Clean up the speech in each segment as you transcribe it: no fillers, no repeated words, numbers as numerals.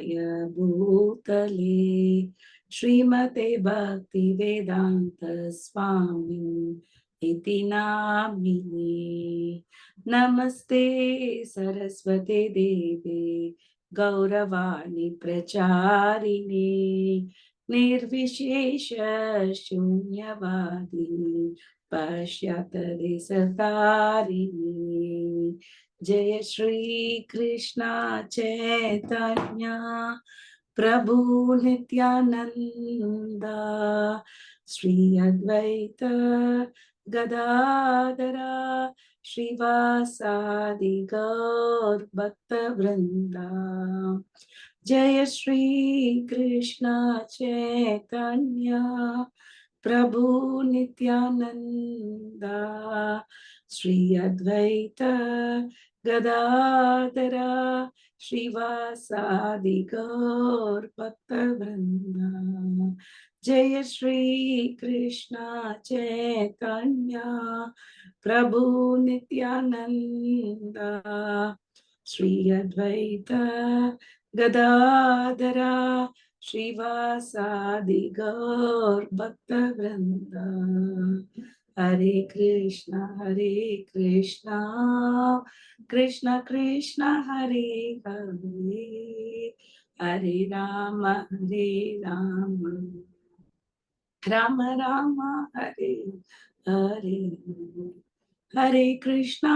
कृष्णाय भूतले श्रीमते भक्ति वेदांत स्वामी इति नामिने। नमस्ते सरस्वते देवे गौरवाणी प्रचारिणे निर्विशेष शून्यवादी पश्चातरे सतारिणे। जय श्री कृष्ण चैतन्य प्रभु नित्यानंद श्री अद्वैत गदाधरा श्रीवासादि गौर भक्त वृंदा। जय श्री कृष्ण चैतन्य प्रभु नित्यानंद श्री अद्वैत गदाधरा श्रीवासादि गौर भक्त वृंदा। जय श्री कृष्ण चैतन्य प्रभु नित्यानंद श्री अद्वैत गदाधरा श्रीवासादि गौर भक्त वृंदा। हरे कृष्णा कृष्ण कृष्ण हरे हरे, हरे राम राम राम हरे हरे, हरे कृष्णा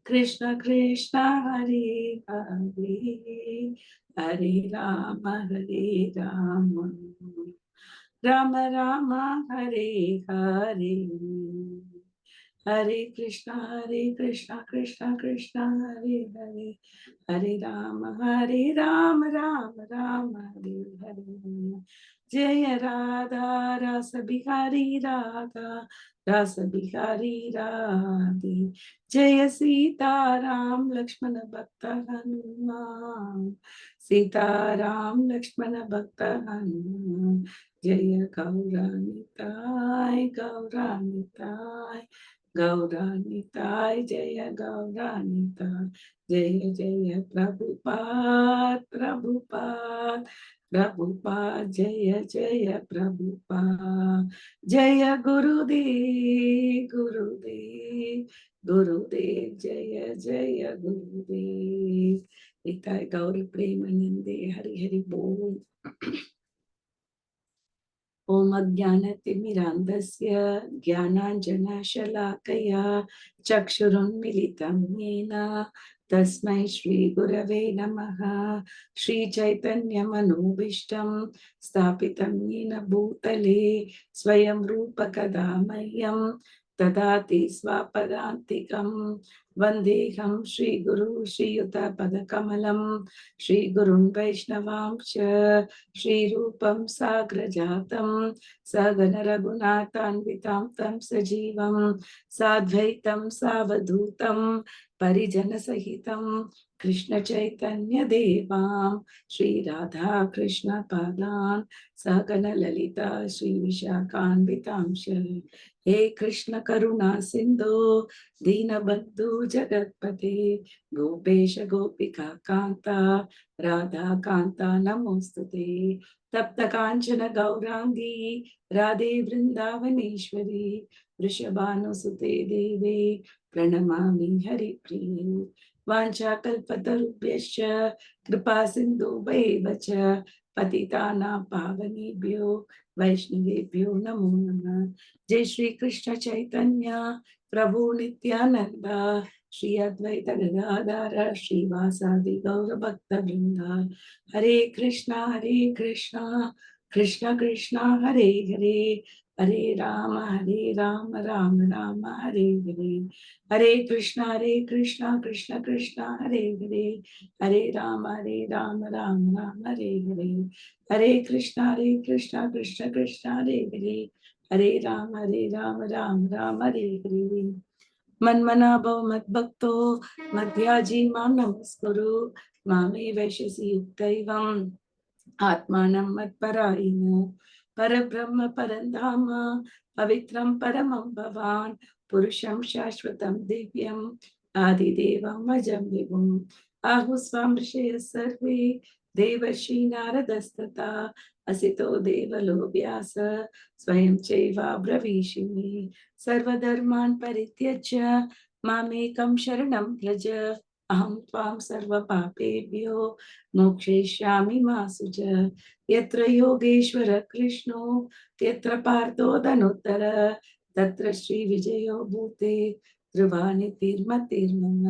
कृष्ण कृष्ण हरे हरे, हरे राम राम राम हरे हरे, हरे कृष्णा कृष्ण कृष्ण हरे हरे, हरे राम राम राम हरे हरे। जय राधा रस बिहारी राधा रस बिहारी राधे, जय सीता राम लक्ष्मण भक्त हनुमान, सीता राम लक्ष्मण भक्त हनुमान। जय गौरानिताय गौरानिताय जय गौरानिताय, जय जय प्रभुपाद प्रभुपाद जय जय प्रभुपाद, जय गुरुदेव जय जय गुरुदेव। निताय गौर प्रेमानंदे हरि हरि बोल। ओम अज्ञानतिमिरान्धस्य ज्ञानाञ्जनशलाकया चक्षुरुन्मिलितं येन तस्मै श्रीगुरवे नमः। श्रीचैतन्यमनोभीष्टं स्थापितं येन भूतले स्वयं रूप कदा मह्यं ददाति स्वापदान्तिकं। वन्देऽहं श्रीगुरु श्रीयुतपदकमलं श्रीगुरुं वैष्णवांश्च श्रीरूपं साग्रजातं सगन रघुनाथान्वितं तं सजीवं साद्वैतं सावधूतं परिजनसहितं कृष्ण चैतन्य देवां श्री राधा कृष्ण पादान् सगन ललिता श्री विशाखान्वितांश। हे कृष्ण करुणा सिंधु दीनबन्धु जगत्पते गोपेश गोपिका कांता राधा कांता नमोस्तुते। तप्त कांचन गौरांगी राधे वृंदावनेश्वरी वृषभानुसुते देवे प्रणमामि हरिप्रिये। वाञ्छाकल्पतरुभ्यश्च कृपा सिन्धुभ्यैव च पतितानां पावनेभ्यो वैष्णवेभ्यो नमो नमः। जय श्री कृष्ण चैतन्य प्रभु नित्यानंद श्री अद्वैत गदाधर श्रीवासादि गौर भक्त वृंदा। हरे कृष्णा कृष्ण कृष्ण हरे हरे, हरे राम राम राम हरे हरे, हरे कृष्णा कृष्ण कृष्ण हरे हरे, हरे राम राम राम हरे हरे, हरे कृष्णा कृष्ण कृष्ण हरे हरे, हरे राम राम राम हरे हरे। मन्मना भव मद्भक्तो मध्याजी मां नमस्कुरु, मामे वैश्यसि युक्तैवम् आत्मानं मत्परायण। परब्रह्म परधाम पवित्रं परमं भवान् पुरुषं शाश्वतं दिव्यम् आदिदेवम् अजं विभुम् आहुस्वाम ऋषयः सर्वे देवर्षि नारदस्तथा असितो देवलो व्यास स्वयं चैवाब्रवीषिमे सर्वधर्मान् परित्यज्य मामेकं शरणं व्रज अहं त्वां सर्वपापेभ्यो मोक्षयिष्यामि मा शुच यत्र योगेश्वर कृष्णो यत्र पार्थो धनुत्तर तत्र श्रीविजयो भूते ध्रुवानितिर्मतिर्मम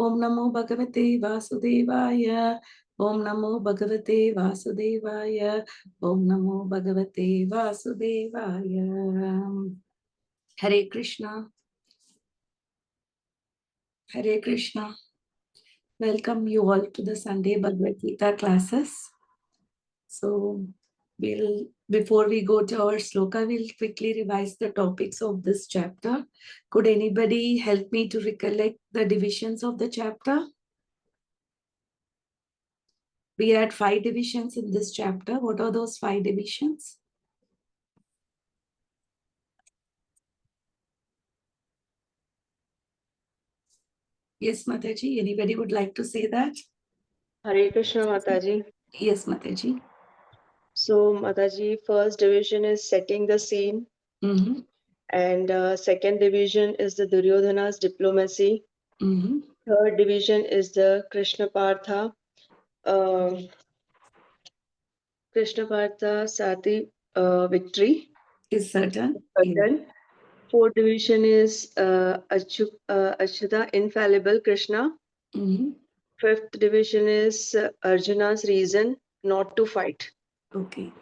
ओम नमो भगवते वासुदेवाय ओम नमो भगवते वासुदेवाय ओम नमो भगवते वासुदेवाय हरे कृष्णा हरे Krishna welcome you all to the Sunday Bhagavad Gita classes. So before we go to our sloka, we'll quickly revise the topics of this chapter. Could anybody help me to recollect the divisions of the chapter? We had 5 divisions in this chapter. What are those 5 divisions? Yes, Mataji. Anybody would like to say that? Hare Krishna, Mataji. Yes, Mataji. So, Mataji, first division is setting the scene, Mm-hmm. and second division is the Duryodhana's diplomacy. Mm-hmm. Third division is the Krishna Partha Sati victory. Is certain. Then fourth division is Achyuta infallible Krishna. Mm-hmm. Fifth division is Arjuna's reason not to fight. Okay.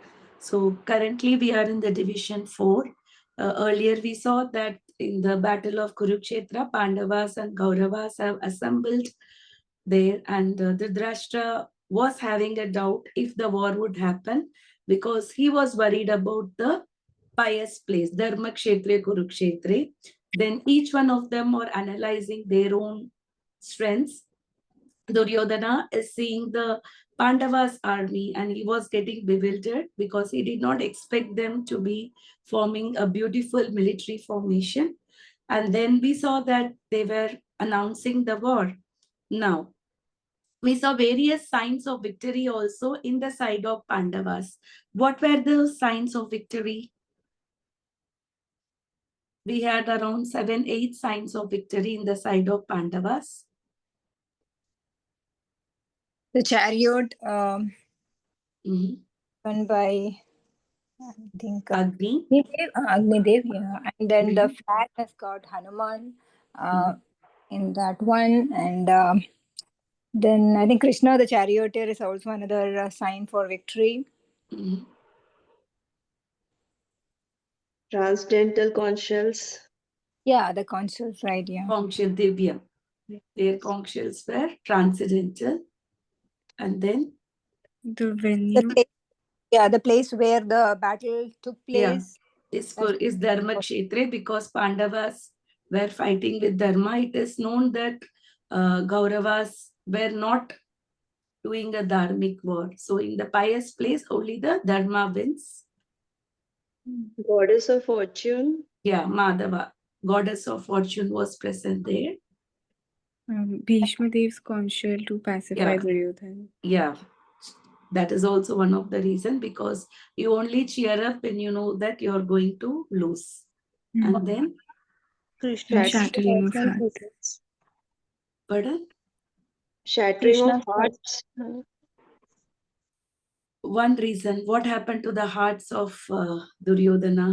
So currently we are in the division 4. Earlier we saw that in the battle of Kurukshetra, Pandavas and Kauravas have assembled there, and Dhritarashtra was having a doubt if the war would happen because he was worried about the pious place, Dharma Kshetre, Kurukshetre. Then each one of them were analyzing their own strengths. Duryodhana is seeing the Pandavas' army and he was getting bewildered because he did not expect them to be forming a beautiful military formation. And then we saw that they were announcing the war. Now, we saw various signs of victory also in the side of Pandavas. What were the signs of victory? We had around 7, 8 signs of victory in the side of Pandavas. The chariot Mhm. run by, I think, Agni. Agnidev, yeah. And then the Mhm. flag has got Hanuman Mhm. in that one. And then I think Krishna, the charioteer, is also another sign for victory. Mhm. Transcendental conscience. Yeah, the consuls, right? Yeah. Conchal Divya. Their conchals were transcendental. And then, The The venue. place, yeah, the place where the battle took yeah, place. is Dharma Kshetre because Pandavas were fighting with Dharma. It is known that Kauravas were not doing a dharmic war. So in the pious place, only the Dharma wins. Goddess of fortune. Yeah, Madhava, goddess of fortune, was present there. Bhishma Dev's consul to pacify Yeah. Duryodhana. Yeah, that is also one of the reason because you only cheer up when you know that you're going to lose. And then, And shattering of heart. pardon, Shattering of Krishna's hearts. one reason, what happened to the hearts of Duryodhana?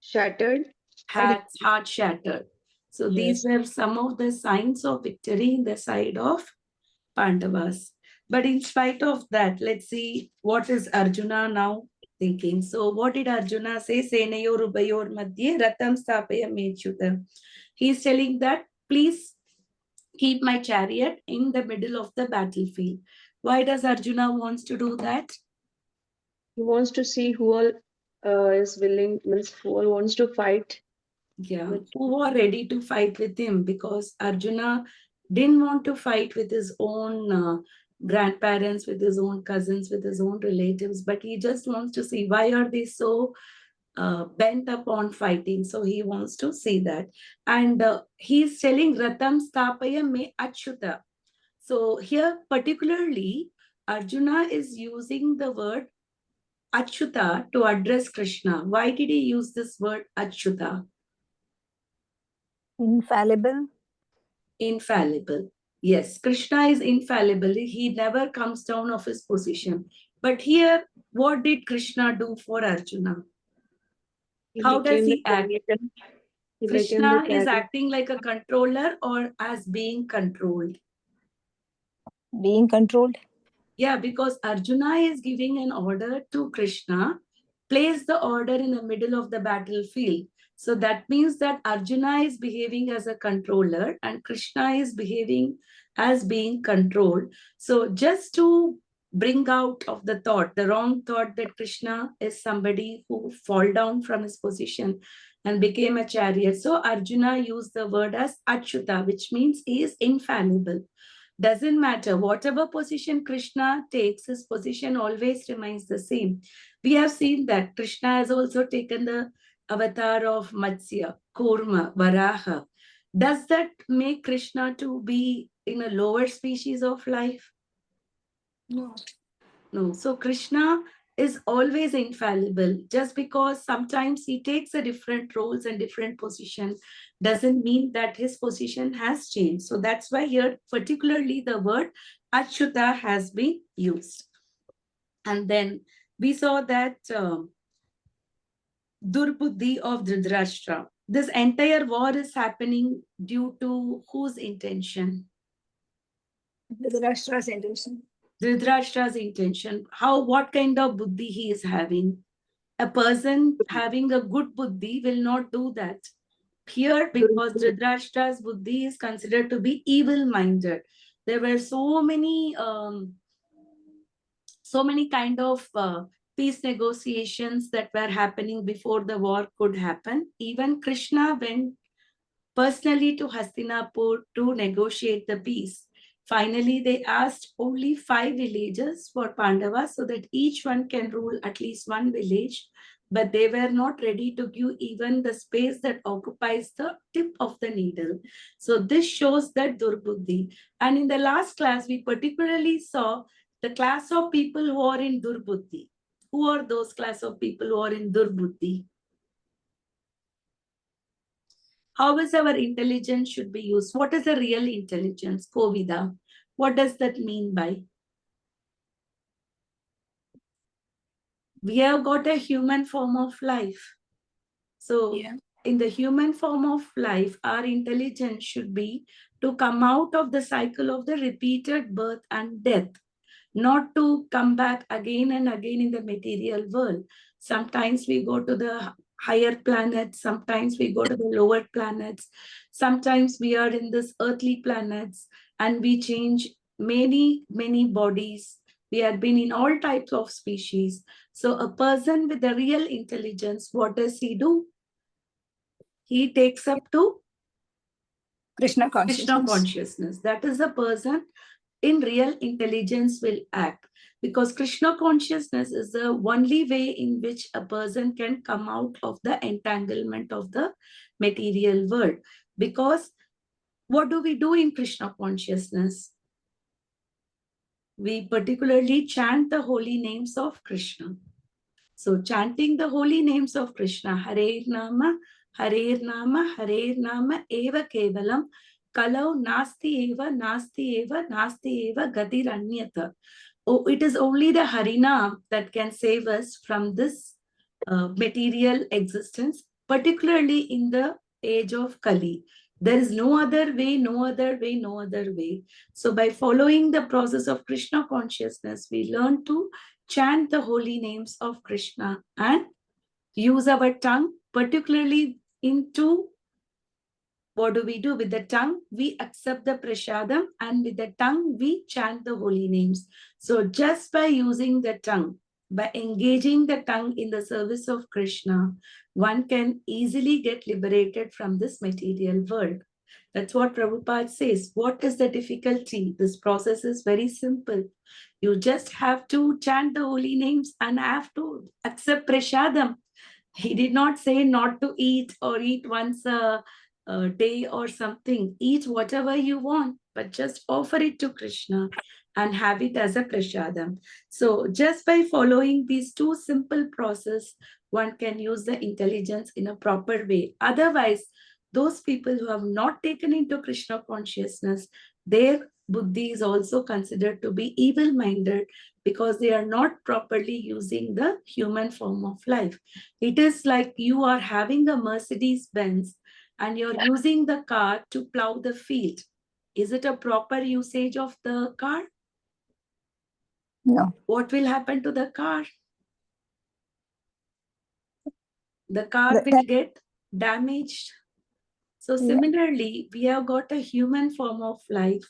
Shattered. Heart shattered. So these Yes. were some of the signs of victory in the side of Pandavas. But in spite of that, let's see what is Arjuna now thinking. So what did Arjuna say? Senayor ubayor madhye ratam stapaya mechyutam. He is telling that please keep my chariot in the middle of the battlefield. Why does Arjuna wants to do that? He wants to see who all is willing, means who all wants to fight. Yeah, who are ready to fight with him because Arjuna didn't want to fight with his own grandparents, with his own cousins, with his own relatives, but he just wants to see why are they so bent upon fighting. So he wants to see that. And he's telling Ratam Stapaya me Achyuta. So here particularly, Arjuna is using the word Achyuta to address Krishna. Why did he use this word Achyuta? Infallible. Infallible. Yes, Krishna is infallible. He never comes down of his position. But here, what did Krishna do for Arjuna? He How does became the he act? creator. He became the Krishna is creator. acting like a controller or as being controlled? Being controlled. Yeah, because Arjuna is giving an order to Krishna, place the order in the middle of the battlefield. So that means that Arjuna is behaving as a controller and Krishna is behaving as being controlled. So just to bring out of the thought, the wrong thought that Krishna is somebody who fall down from his position and became a chariot. So Arjuna used the word as Achyuta, which means he is infallible. Doesn't matter whatever position Krishna takes, his position always remains the same. We have seen that Krishna has also taken the avatar of Matsya, Kurma, Varaha. Does that make Krishna to be in a lower species of life? No. No. So Krishna is always infallible. Just because sometimes he takes a different roles and different position doesn't mean that his position has changed. So that's why here particularly the word Achyuta has been used. And then we saw that Durbuddhi of Dhritarashtra. This entire war is happening due to whose intention? Dhritarashtra's intention. Dhritarashtra's intention. What kind of buddhi he is having? A person having a good buddhi will not do that. Here, because Dhritarashtra's buddhi is considered to be evil-minded, there were so many kind of peace negotiations that were happening before the war could happen. Even Krishna went personally to Hastinapur to negotiate the peace. Finally, they asked only 5 villages for Pandavas so that each one can rule at least one village. But they were not ready to give even the space that occupies the tip of the needle. So this shows that Durbuddhi. And in the last class, we particularly saw the class of people who are in Durbuddhi. Who are those class of people who are in Durbuddhi? How is our intelligence should be used? What is a real intelligence, Kovida? What does that mean by? We have got a human form of life. So in the human form of life, our intelligence should be to come out of the cycle of the repeated birth and death, not to come back again and again in the material world. Sometimes we go to the higher planets, sometimes we go to the lower planets, sometimes we are in this earthly planets and we change many bodies. We have been in all types of species. So a person with a real intelligence, what does he do? He takes up to Krishna Krishna consciousness. consciousness. That is the person in real intelligence will act, because Krishna consciousness is the only way in which a person can come out of the entanglement of the material world. Because what do we do in Krishna consciousness? We particularly chant the holy names of Krishna. So chanting the holy names of Krishna, Hare Nama, Hare Nama, Hare Nama, Eva Kevalam, Kalau Nasti Eva, Nasti Eva, Nasti Eva, Gadir Anyata. Oh, it is only the Harinam that can save us from this material existence, particularly in the age of Kali. There is no other way, no other way, no other way. So by following the process of Krishna consciousness, we learn to chant the holy names of Krishna and use our tongue, particularly into what do we do with the tongue? We accept the prasadam, and with the tongue, we chant the holy names. So just by using the tongue, by engaging the tongue in the service of Krishna, one can easily get liberated from this material world. That's what Prabhupada says. What is the difficulty? This process is very simple. You just have to chant the holy names and have to accept prasadam. He did not say not to eat or eat once a a day or something, eat whatever you want, but just offer it to Krishna and have it as a prasadam. So just by following these two simple process, one can use the intelligence in a proper way. Otherwise, those people who have not taken into Krishna consciousness, their buddhi is also considered to be evil-minded because they are not properly using the human form of life. It is like you are having a Mercedes Benz and you're using the car to plow the field. Is it a proper usage of the car? No. What will happen to the car? The car That, will that, get damaged. So yeah. similarly, we have got a human form of life.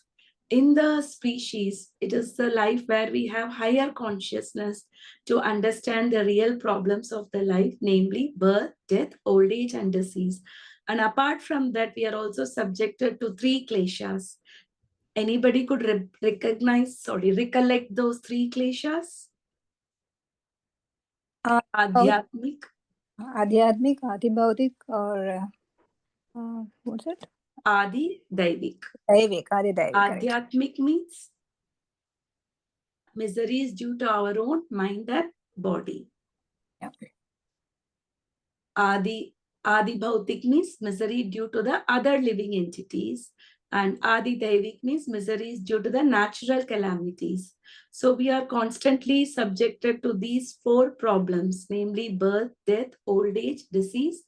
In the species, it is the life where we have higher consciousness to understand the real problems of the life, namely birth, death, old age, and disease. And apart from that, we are also subjected to three kleshas. Anybody could recollect those three kleshas? Adhyatmik, Adhyatmik, Adibhautik, or what's it? Adi, Daivik. Daivik, Adi-Daivik, correct. Adhyatmik means misery is due to our own mind and body. Yeah. Adi Bhautik means misery due to the other living entities. And Adi Daivik means misery is due to the natural calamities. So we are constantly subjected to these four problems, namely birth, death, old age, disease.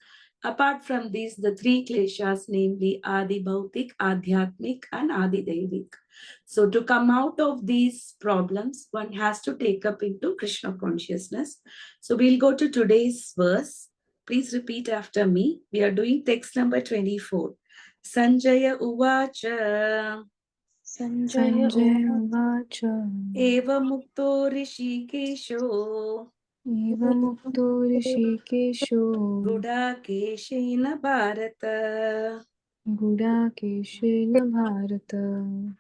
Apart from these, the three kleshas, namely Adi Bhautik, Adhyatmik, and Adi Daivik. So to come out of these problems, one has to take up into Krishna consciousness. So we'll go to today's verse. Please repeat after me. We are doing text number 24. Sanjaya Uvacha Sanjaya Sanjay Uvacha Eva Mukto Rishikesho Evamukto Rishikesho Gudakeshena Bharata Gudakeshena Bharata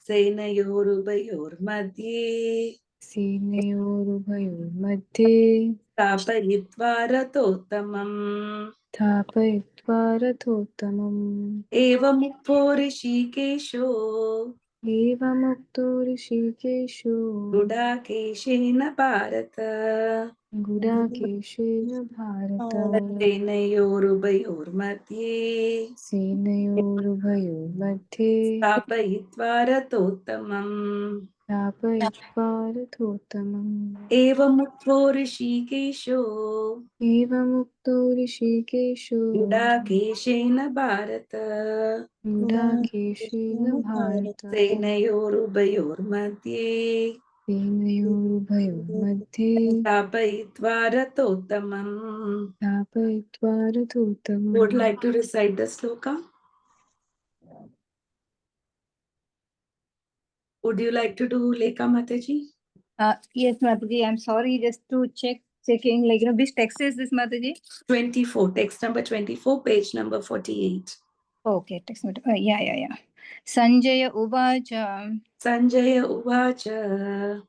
Senayorubayor Madhye Senayorubhayorमध्ये Tapayitva Ratottamam स्थापयित्वा रथोत्तमम् Eva Mukto Rishikesho एवमुक्तो ऋषिकेशो Gudakeshena Bharata गुडाकेशेन Bharat Senayorubayormadye सेनयोरुभयोर्मध्ये स्थापयित्वा रथोत्तमम् स्थापयित्वा रथोत्तमम् एवमुक्तो ऋषिकेशो एवमुक्तो ऋषिकेशो गुडाकेशेन भारत गुडाकेशेन भारत सेनयोरुभयोर्मध्ये सेनयोरुभयोर्मध्ये स्थापयित्वा रथोत्तमम्. स्थापयित्वा Would रथोत्तमम् like to recite the sloka? Would you like to do Lekha Mataji? Yes, Mataji, I'm sorry, just to checking, like, which text is this, Mataji? 24, text number 24, page number 48. Okay, text number, yeah. Sanjaya Uvacha Sanjaya Uvacha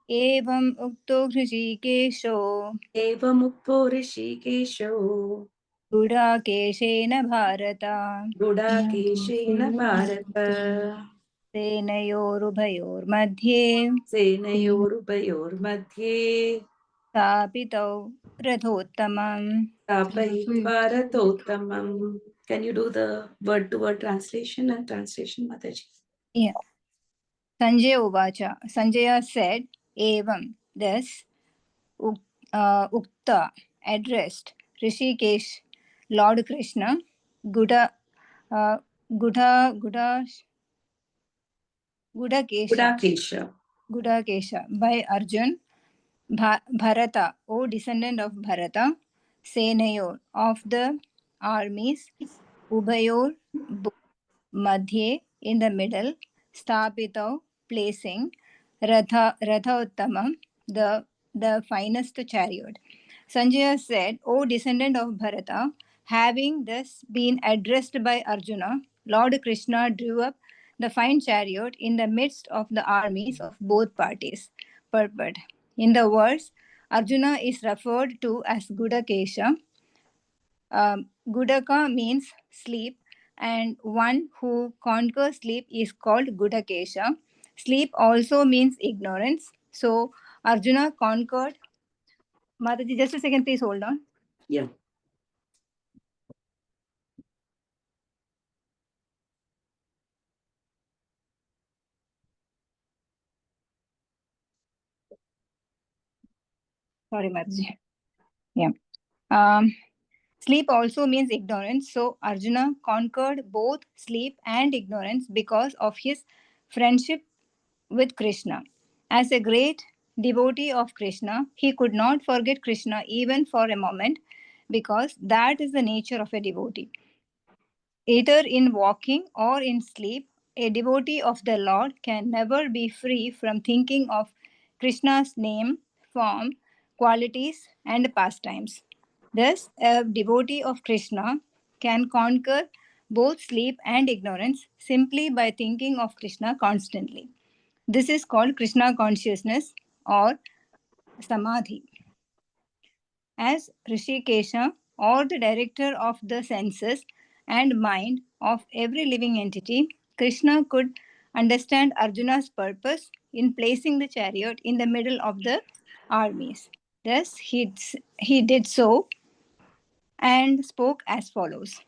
Evam Ukto Hrishikesho Evamukto Rishikesho Gudakeshena Bharata Gudakeshena गुडाकेशेन Bharat Bharata Senayorubhayormadhye Senayorubayormadhye Stapitau Rathottamam. Tapayitva Ratottamam. Can you do the word-to-word translation and translation, Mataji? Yeah. Sanjaya Uvacha. Sanjaya said, Evam, thus, Ukta, addressed, Rishikesh, Lord Krishna, Guda, uh, Gudakesha, Gudakesha. Gudakesha, by Arjun, Bharata, O descendant of Bharata, Senayor, of the armies, Ubhayor, Madhye, in the middle, Stapito, placing, Ratha the finest chariot. Sanjaya said, O descendant of Bharata, having thus been addressed by Arjuna, Lord Krishna drew up the fine chariot in the midst of the armies of both parties. Purport. In the verse, Arjuna is referred to as Gudakesha. Gudaka means sleep, and one who conquers sleep is called Gudakesha. Sleep also means ignorance. So Arjuna conquered. Mataji, just a second, please hold on. Yeah. Sorry, Mataji. Yeah. Sleep also means ignorance. So Arjuna conquered both sleep and ignorance because of his friendship with Krishna. As a great devotee of Krishna, he could not forget Krishna even for a moment because that is the nature of a devotee. Either in walking or in sleep, a devotee of the Lord can never be free from thinking of Krishna's name, form, qualities, and pastimes. Thus, a devotee of Krishna can conquer both sleep and ignorance simply by thinking of Krishna constantly. This is called Krishna consciousness or Samadhi. As Rishikesha, or the director of the senses and mind of every living entity, Krishna could understand Arjuna's purpose in placing the chariot in the middle of the armies. Thus, he did so and spoke as follows.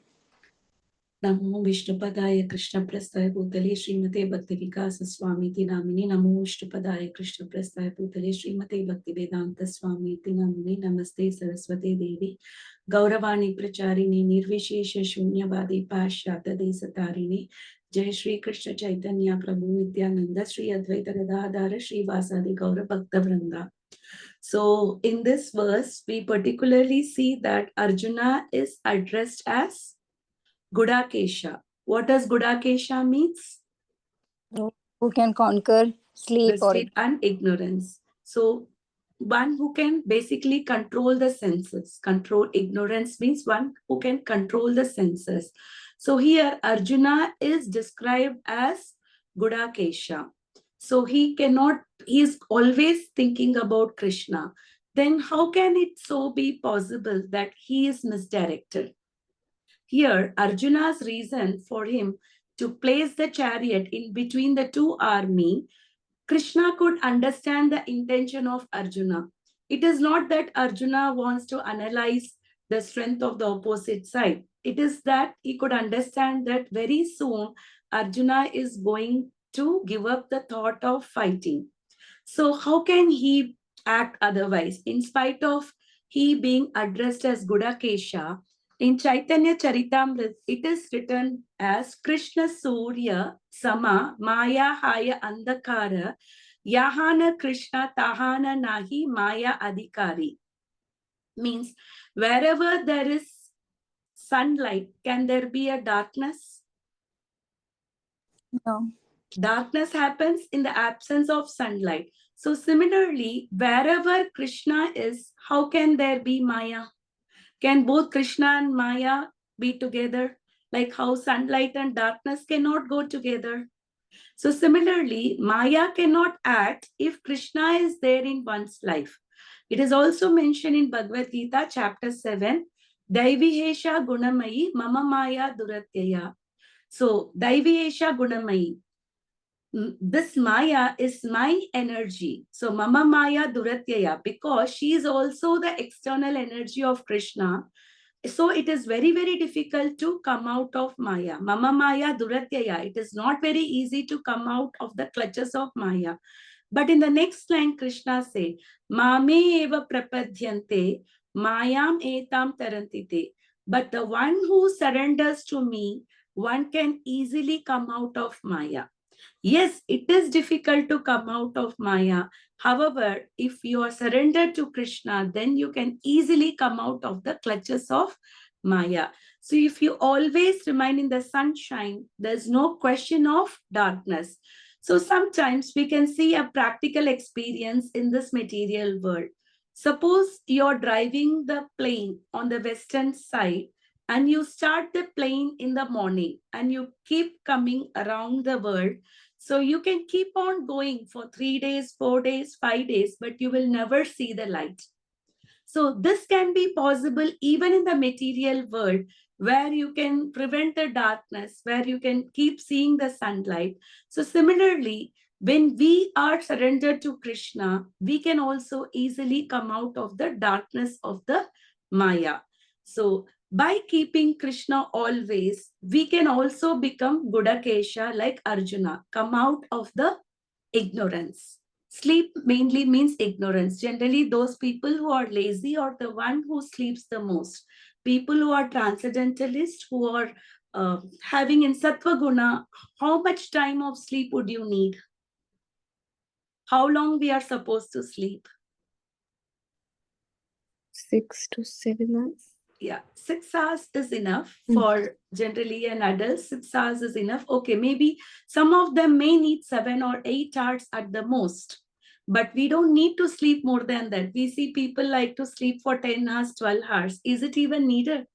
नमो विष्णुपदाय कृष्ण प्रस्थाय भूतले श्रीमते भक्ति विकास स्वामी नामिने नमो विष्णुपदाय कृष्ण प्रस्थाय भूतले श्रीमते भक्ति वेदांत स्वामी नामिने नमस्ते सरस्वती देवी गौरवाणी प्रचारिणे निर्विशेष शून्यवादी पाश्चात्य देशतारिणे जय श्री कृष्ण चैतन्य प्रभु नित्यानंद श्री अद्वैत गदाधर श्रीवासादि गौर भक्त वृंदा. So in this verse we particularly see that Arjuna is addressed as Gudakesha. What does Gudakesha means? Who can conquer sleep The or sleep and ignorance. So one who can basically control the senses. Control ignorance means one who can control the senses. So here Arjuna is described as Gudakesha. So he is always thinking about Krishna. Then how can it so be possible that he is misdirected? Here, Arjuna's reason for him to place the chariot in between the two army, Krishna could understand the intention of Arjuna. It is not that Arjuna wants to analyze the strength of the opposite side. It is that he could understand that very soon Arjuna is going to give up the thought of fighting. So how can he act otherwise? In spite of he being addressed as Gudakesha, in Chaitanya Charitamrita, it is written as Krishna Surya Sama Maya Haya Andakara Yahana Krishna Tahana Nahi Maya Adhikari. Means wherever there is sunlight, can there be a darkness? no? Darkness happens in the absence of sunlight. So similarly, wherever Krishna is, how can there be Maya? Can both Krishna and Maya be together? Like how sunlight and darkness cannot go together. So similarly, Maya cannot act if Krishna is there in one's life. It is also mentioned in Bhagavadgita chapter 7, Daivihesha Gunamayi Mama Maya Duratyaya. So Daivihesha Gunamayi. This Maya is my energy. So Mama Maya Duratyaya, because she is also the external energy of Krishna. So it is very, very difficult to come out of Maya. Mama Maya Duratyaya. It is not very easy to come out of the clutches of Maya. But in the next line, Krishna say, Mame eva prapadyante, mayam etam tarantite. But the one who surrenders to me, one can easily come out of Maya. Yes, it is difficult to come out of Maya. However, if you are surrendered to Krishna, then you can easily come out of the clutches of Maya. So if you always remain in the sunshine, there's no question of darkness. So sometimes we can see a practical experience in this material world. Suppose you're driving the plane on the western side and you start the plane in the morning and you keep coming around the world. So you can keep on going for 3 days, 4 days, 5 days, but you will never see the light. So this can be possible even in the material world, where you can prevent the darkness, where you can keep seeing the sunlight. So similarly, when we are surrendered to Krishna, we can also easily come out of the darkness of the Maya. So by keeping Krishna always, we can also become Gudakesha like Arjuna, come out of the ignorance. Sleep mainly means ignorance. Generally, those people who are lazy are the one who sleeps the most. People who are transcendentalists, who are having in Sattva Guna, how much time of sleep would you need? How long we are supposed to sleep? 6 to 7 hours. Yeah, 6 hours is enough for generally an adult. 6 hours is enough. Okay, maybe some of them may need 7 or 8 hours at the most, but we don't need to sleep more than that. We see people like to sleep for 10 hours, 12 hours. Is it even needed?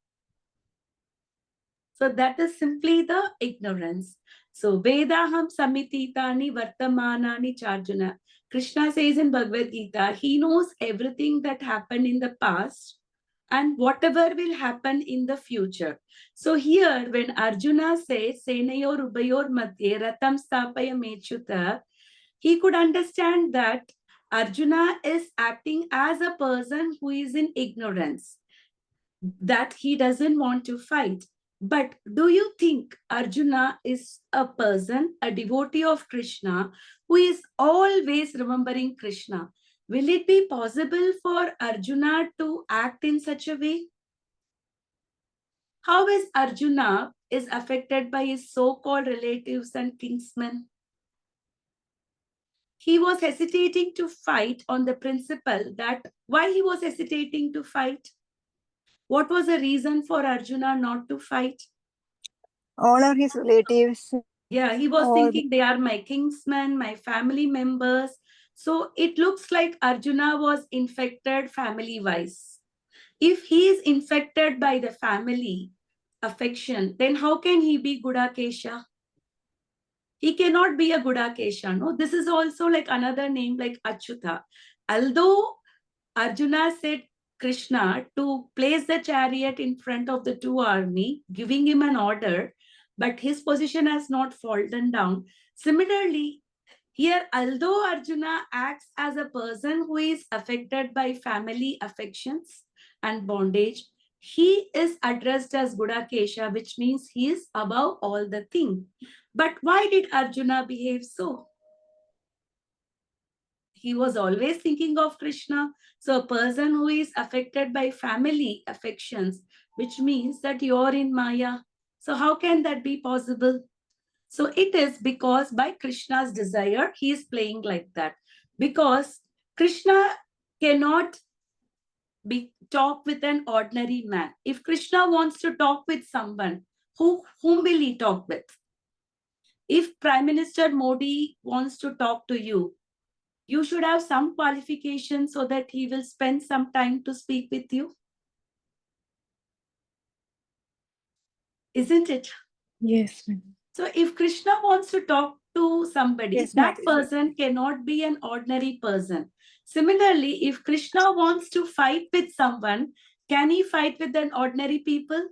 So that is simply the ignorance. So Vedaham Samititani Vartamanani Charjuna. Krishna says in Bhagavad Gita, he knows everything that happened in the past and whatever will happen in the future. So here, when Arjuna says, Senayor Ubayor Madhye Ratam Stapaya Mechuta, he could understand that Arjuna is acting as a person who is in ignorance, that he doesn't want to fight. But do you think Arjuna is a person, a devotee of Krishna, who is always remembering Krishna? Will it be possible for Arjuna to act in such a way? How is Arjuna is affected by his so-called relatives and kinsmen? He was hesitating to fight on the principle that why he was hesitating to fight? What was the reason for Arjuna not to fight? All are his relatives. Yeah, he was Or thinking they are my kinsmen, my family members. So it looks like Arjuna was infected family wise. If he is infected by the family affection, then how can he be Gudakesha? He cannot be a Gudakesha. No, this is also like another name like Achyuta. Although Arjuna said Krishna to place the chariot in front of the two army, giving him an order, but his position has not fallen down. Similarly, here, although Arjuna acts as a person who is affected by family affections and bondage, he is addressed as Gudakesha, which means he is above all the thing. But why did Arjuna behave so? He was always thinking of Krishna. So a person who is affected by family affections, which means that you're in Maya. So how can that be possible? So it is because by Krishna's desire, he is playing like that. Because Krishna cannot be talk with an ordinary man. If Krishna wants to talk with someone, whom will he talk with? If Prime Minister Modi wants to talk to you should have some qualification so that he will spend some time to speak with you. Isn't it? Yes, ma'am. So if Krishna wants to talk to somebody, yes, that Mataji. person cannot be an ordinary person. Similarly, if Krishna wants to fight with someone, can he fight with an ordinary people?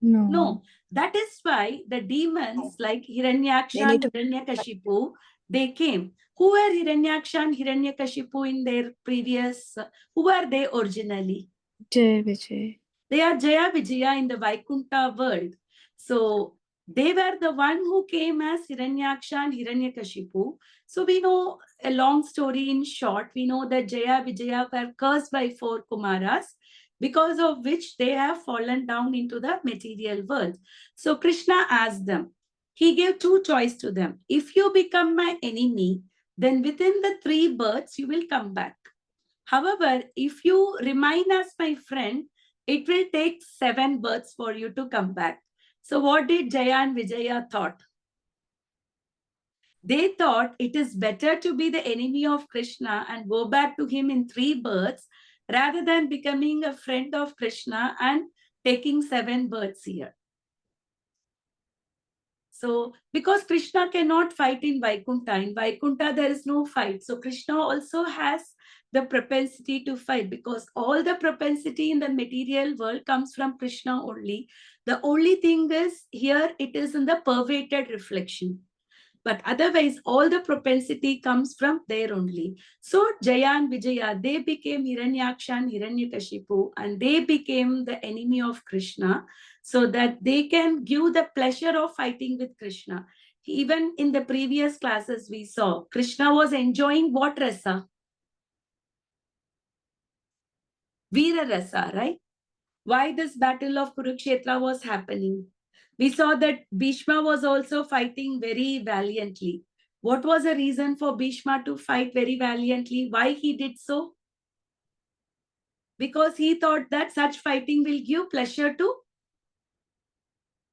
No. No. That is why the demons like They Hiranyaksha need and to. Hiranyakashipu, they came. Who were Hiranyaksha and Hiranyakashipu in their previous, who were they originally? Jai Vijay. They are Jaya Vijaya in the Vaikunta world. So they were the one who came as Hiranyaksha and Hiranyakashipu. So we know a long story in short. We know that Jaya Vijaya were cursed by 4 Kumaras, because of which they have fallen down into the material world. So Krishna asked them, he gave 2 choices to them. If you become my enemy, then within the 3 births, you will come back. However, if you remain as my friend, it will take 7 births for you to come back. So what did Jaya and Vijaya thought? They thought it is better to be the enemy of Krishna and go back to him in 3 births rather than becoming a friend of Krishna and taking 7 births here. So, because Krishna cannot fight in Vaikuntha there is no fight. So, Krishna also has the propensity to fight, because all the propensity in the material world comes from Krishna only. The only thing is here it is in the pervaded reflection. But otherwise, all the propensity comes from there only. So Jaya and Vijaya, they became Hiranyaksha and Hiranyakashipu, and they became the enemy of Krishna, so that they can give the pleasure of fighting with Krishna. Even in the previous classes, we saw Krishna was enjoying what rasa? Veera rasa, right? Why this battle of Kurukshetra was happening? We saw that Bhishma was also fighting very valiantly. What was the reason for Bhishma to fight very valiantly? Why he did so? Because he thought that such fighting will give pleasure to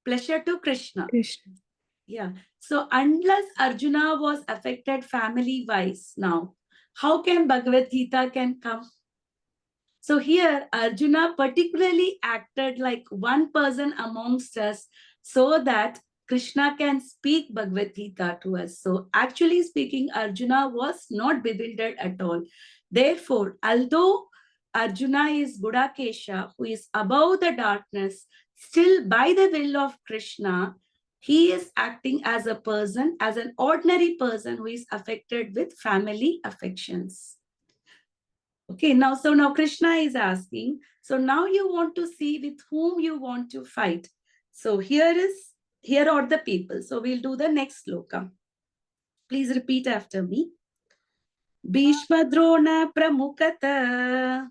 Krishna. Krishna. Yeah. So unless Arjuna was affected family wise now, how can Bhagavad Gita can come? So here Arjuna particularly acted like one person amongst us, so that Krishna can speak Bhagavad Gita to us. So actually speaking, Arjuna was not bewildered at all. Therefore, although Arjuna is Budakesha, who is above the darkness, still by the will of Krishna, he is acting as a person, as an ordinary person who is affected with family affections. Okay, now Krishna is asking, so now you want to see with whom you want to fight. So here are the people. So we'll do the next sloka. Please repeat after me. Bhishma Drona Pramukata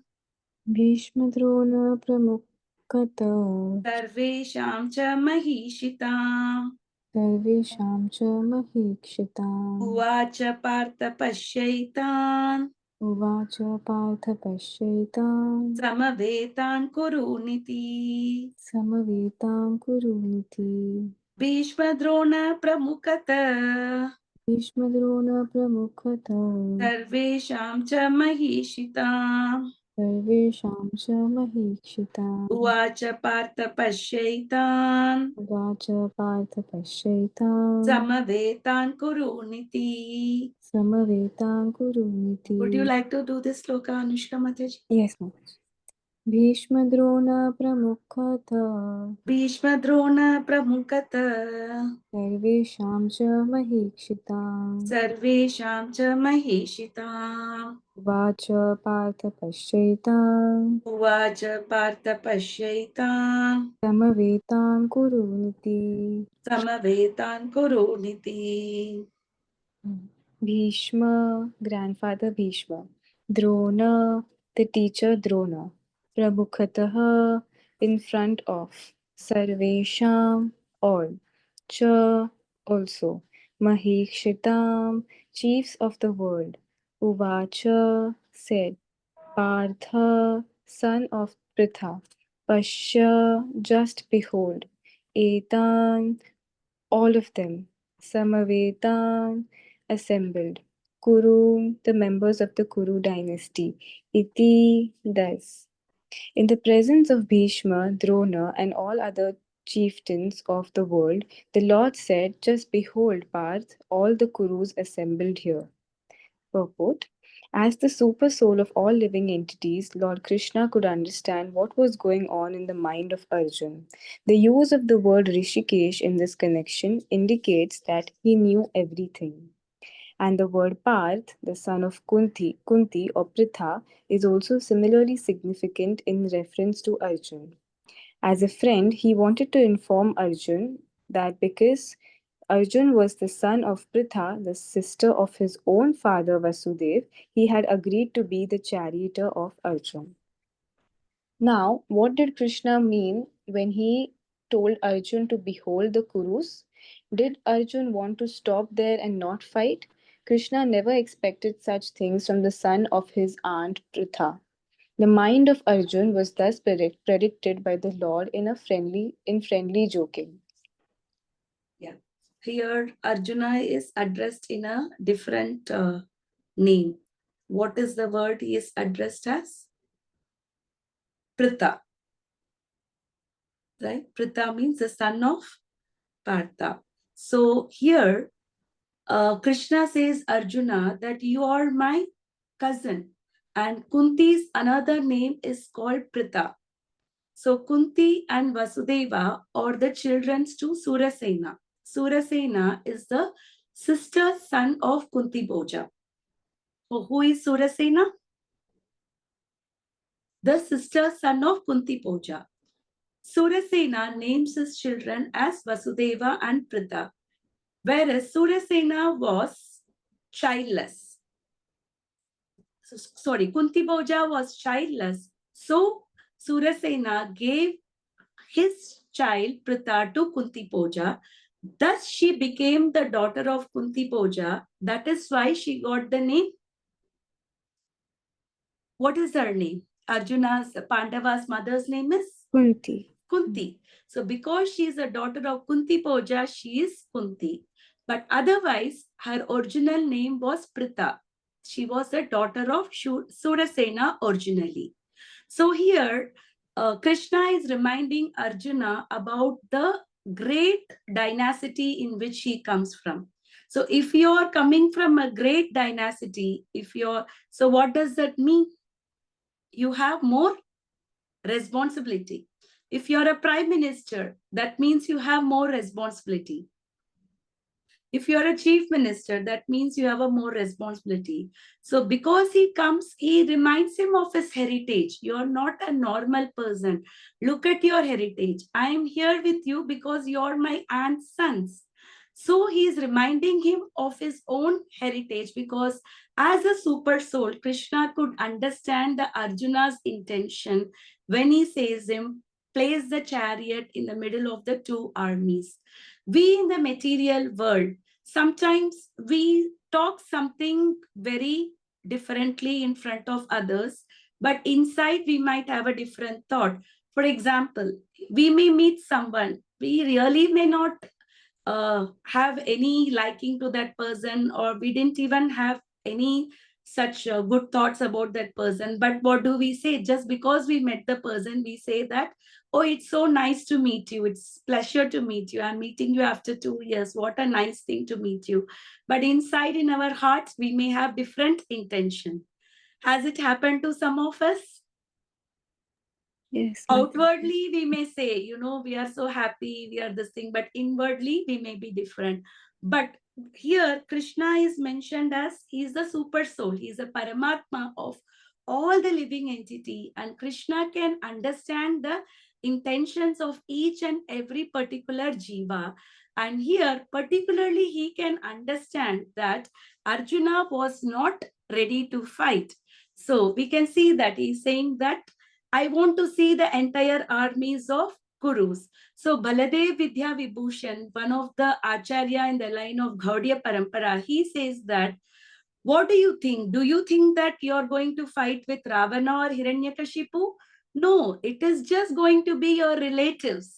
Bhishmadrona Pramukata Sarvesham Cha Mahishita Sarvesham Cha Mahikshitam Uvacha Partha Pashyaitan Uvacha Partha Pashyaitam Samavetan Kuruniti Samavetam Kuruniti Bhishma Drona Pramukata Bhishmadrona Pramukata सर्वेषां च महिषिताम् Sarvesham Cha Mahikshitam उवाच Partha पश्यैतान् Uvacha Partha Pashyaitam समवेतान् कुरूनिति. Samavetam Would you Kuruniti. like to do this sloka, Anushka Mataji? Yes, Mataji. Bhishmadrona Pramukata Bhishma Drona प्रमुखत Sarvesham Cha Mahikshitam सर्वेषां च महिषिताम् Vacha Partha Pashyaitam उवाच Partha पश्यैताम् Samavetam Kuruniti. समवेतान् कुरूनिति. Bhishma, grandfather Bhishma. Drona, the teacher Drona. Prabhukhataha, in front of. Sarvesham, all. Cha, also. Mahikshitam, chiefs of the world. Uvacha, said. Partha, son of Pritha. Pashya, just behold. Etan, all of them. Samavetan, assembled. Kuru, the members of the Kuru dynasty. Iti, thus. In the presence of Bhishma, Drona, and all other chieftains of the world, the Lord said, just behold, Parth, all the Kurus assembled here. Purport. As the super soul of all living entities, Lord Krishna could understand what was going on in the mind of Arjun. The use of the word Rishikesh in this connection indicates that he knew everything. And the word Parth, the son of Kunti or Pritha, is also similarly significant in reference to Arjun. As a friend, he wanted to inform Arjun that because Arjun was the son of Pritha, the sister of his own father Vasudev, he had agreed to be the charioteer of Arjun. Now, what did Krishna mean when he told Arjun to behold the Kurus? Did Arjun want to stop there and not fight? Krishna never expected such things from the son of his aunt Pritha. The mind of Arjun was thus predicted by the Lord in friendly joking. Yeah. Here, Arjuna is addressed in a different name. What is the word he is addressed as? Pritha. Right? Pritha means the son of Partha. So here, Krishna says Arjuna that you are my cousin, and Kunti's another name is called Prita. So Kunti and Vasudeva are the children to Surasena. Surasena is the sister son of Kunti Bhoja. So who is Surasena? The sister son of Kunti Bhoja. Surasena names his children as Vasudeva and Prita, whereas Surasena was childless. Sorry, Kunti Bhoja was childless. So Surasena gave his child Prita to Kunti Bhoja. Thus she became the daughter of Kunti Bhoja. That is why she got the name. What is her name? Arjuna's, Pandava's mother's name is Kunti. Kunti. So because she is a daughter of Kunti Bhoja, she is Kunti. But otherwise, her original name was Prita. She was a daughter of Surasena originally. So here, Krishna is reminding Arjuna about the great dynasty in which he comes from. So if you're coming from a great dynasty, so what does that mean? You have more responsibility. If you're a prime minister, that means you have more responsibility. If you're a chief minister, that means you have a more responsibility. So because he comes, he reminds him of his heritage. You're not a normal person. Look at your heritage. I am here with you because you're my aunt's sons. So he is reminding him of his own heritage, because as a super soul, Krishna could understand the Arjuna's intention when he says him, place the chariot in the middle of the two armies. We in the material world, sometimes we talk something very differently in front of others, but inside we might have a different thought. For example, we may meet someone, we really may not have any liking to that person, or we didn't even have any such good thoughts about that person. But what do we say? Just because we met the person, we say that, oh, it's so nice to meet you. It's pleasure to meet you. I'm meeting you after 2 years. What a nice thing to meet you. But inside in our hearts, we may have different intention. Has it happened to some of us? Yes, Outwardly, we may say, we are so happy, we are this thing, but inwardly, we may be different. But here, Krishna is mentioned as he is the super soul, he is a Paramatma of all the living entity, and Krishna can understand the intentions of each and every particular jiva. And here, particularly, he can understand that Arjuna was not ready to fight. So we can see that he's saying that I want to see the entire armies of Kurus. So Baladev Vidya Vibhushan, one of the Acharya in the line of Gaudiya Parampara, he says that, what do you think? Do you think that you're going to fight with Ravana or Hiranyakashipu? No, it is just going to be your relatives.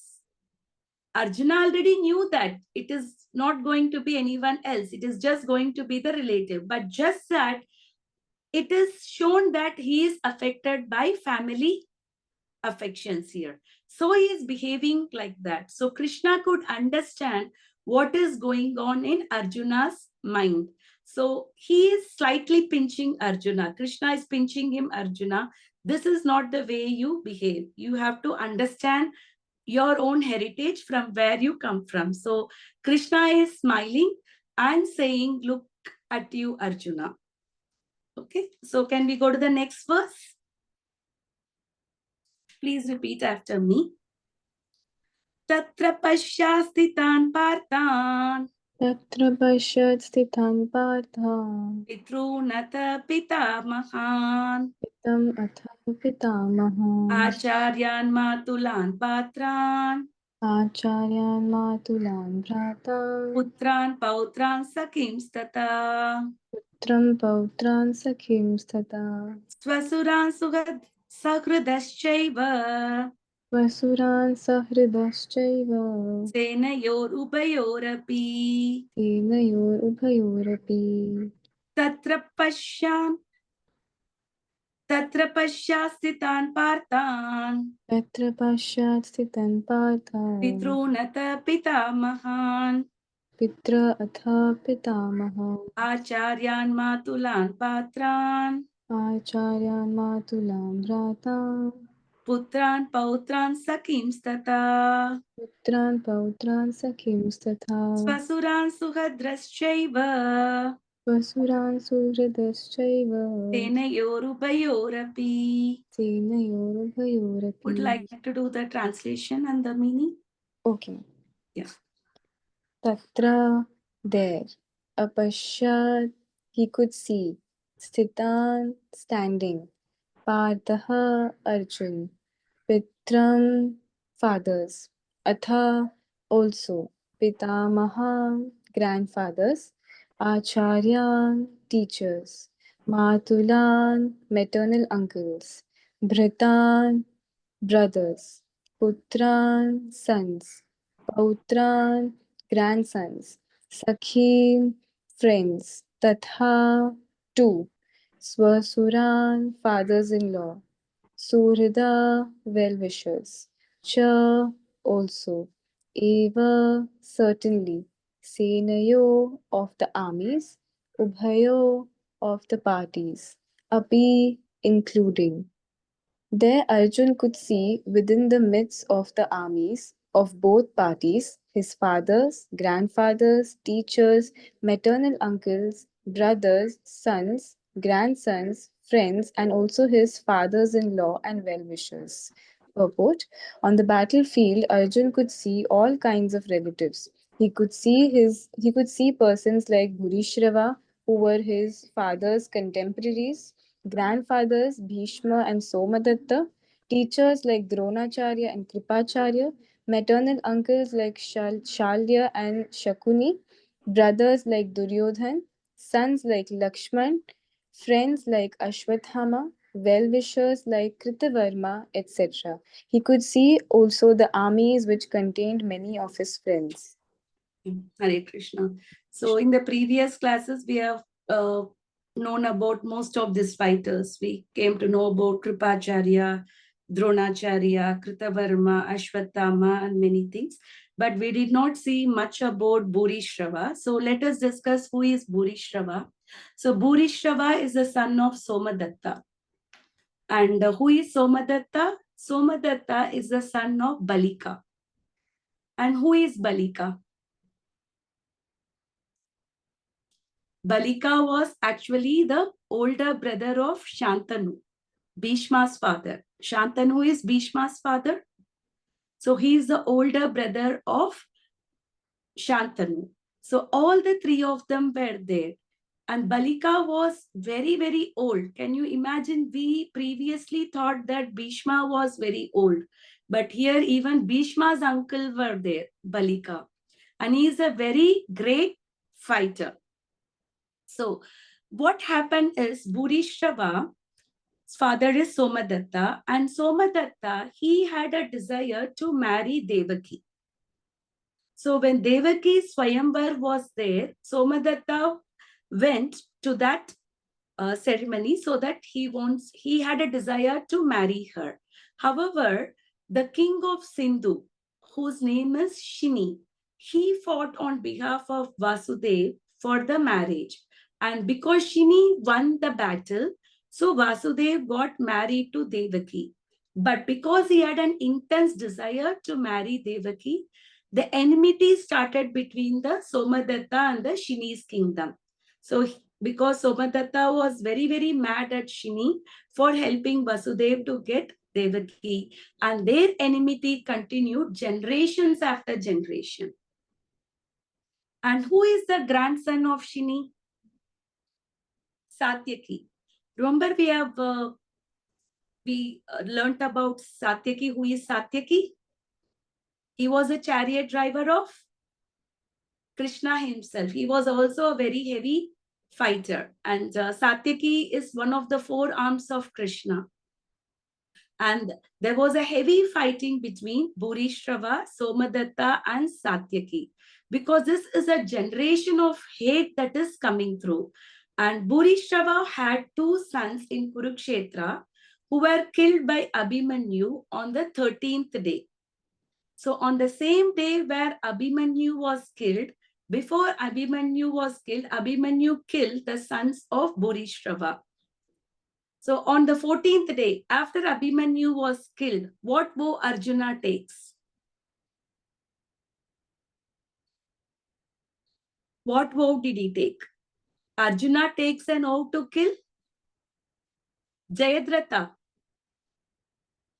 Arjuna already knew that it is not going to be anyone else. It is just going to be the relative. But just that it is shown that he is affected by family affections here. So he is behaving like that. So Krishna could understand what is going on in Arjuna's mind. So he is slightly pinching Arjuna. Krishna is pinching him, Arjuna. This is not the way you behave. You have to understand your own heritage from where you come from. So Krishna is smiling and saying, look at you, Arjuna. Okay, so can we go to the next verse? Please repeat after me. Tatra pasyastitan partan Tatra pashyat sthitan partha pitrunata pitamahan pitam atha pitamahan acharyan matulan patran acharyan matulan bhratan putran pautran sakims tata putram pautran sakhim stata swasuran sahridaschaiva vasuran sahridaschaiva senayor upayorapi senayor ubhayorapi tatra pasyastitan partan तत्र पश्चात् स्थितं Partha pitrunata pitamahan पित्र अथ पितामह Acharyan Matulan Patran आचार्यान् मातुलां भ्रातान् Putran Pautran Sakims Tata पुत्रान् पौत्रान् सखींस्तथा Swasuran Suhadraschaiva वसुरान् सुहृदश्चैव Tenayorupayorapi. Would सेनयोरुभयोरपि like to do the translation and the meaning? Okay. Yeah. Tatra, there. Apashyat, he could see. Sthitan, standing. Parthaha, Arjun. Pitram, fathers. Atha, also. Pitamaha, grandfathers. Acharyan, teachers. Matulan, maternal uncles. Bhratan, brothers. Putran, sons. Pautran, grandsons. Sakhim, friends. Tatha, two. Swasuran, fathers-in-law. Surida, well-wishers. Cha, also. Eva, certainly. Senayo, of the armies. Ubhayo, of the parties. Api, including. There Arjun could see within the midst of the armies of both parties his fathers, grandfathers, teachers, maternal uncles, brothers, sons, grandsons, friends, and also his fathers in law and well wishers. Purport: on the battlefield, Arjun could see all kinds of relatives. He could see persons like Bhurishrava, who were his father's contemporaries, grandfathers Bhishma and Somadatta, teachers like Dronacharya and Kripacharya, maternal uncles like Shalya and Shakuni, brothers like Duryodhan, sons like Lakshman, friends like Ashwathama, well-wishers like Kritavarma, etc. He could see also the armies which contained many of his friends. Hare Krishna. So in the previous classes, we have known about most of these fighters. We came to know about Kripacharya, Dronacharya, Kritavarma, Ashwatthama, and many things. But we did not see much about Bhurishrava. So let us discuss who is Bhurishrava. So Bhurishrava is the son of Somadatta. And who is Somadatta? Somadatta is the son of Balika. And who is Balika? Balika was actually the older brother of Shantanu, Bhishma's father. Shantanu is Bhishma's father. So he is the older brother of Shantanu. So all the three of them were there. And Balika was very, very old. Can you imagine? We previously thought that Bhishma was very old. But here even Bhishma's uncle were there, Balika. And he is a very great fighter. So what happened is Bhurishrava's father is Somadatta, and Somadatta, he had a desire to marry Devaki. So when Devaki Swayamvar was there, Somadatta went to that ceremony so that he had a desire to marry her. However, the king of Sindhu, whose name is Shini, he fought on behalf of Vasudev for the marriage. And because Shini won the battle, so Vasudev got married to Devaki. But because he had an intense desire to marry Devaki, the enmity started between the Somadatta and the Shini's kingdom. So because Somadatta was very, very mad at Shini for helping Vasudev to get Devaki, and their enmity continued generations after generation. And who is the grandson of Shini? Satyaki. Remember, we learnt about Satyaki. Who is Satyaki? He was a chariot driver of Krishna himself. He was also a very heavy fighter. And Satyaki is one of the four arms of Krishna. And there was a heavy fighting between Bhurishrava, Somadatta, and Satyaki. Because this is a generation of hate that is coming through. And Bhurishrava had two sons in Kurukshetra who were killed by Abhimanyu on the 13th day. So on the same day where Abhimanyu was killed, Before Abhimanyu was killed, Abhimanyu killed the sons of Bhurishrava. So on the 14th day, after Abhimanyu was killed, what vow Arjuna takes? What vow did he take? Arjuna takes an oath to kill Jayadratha.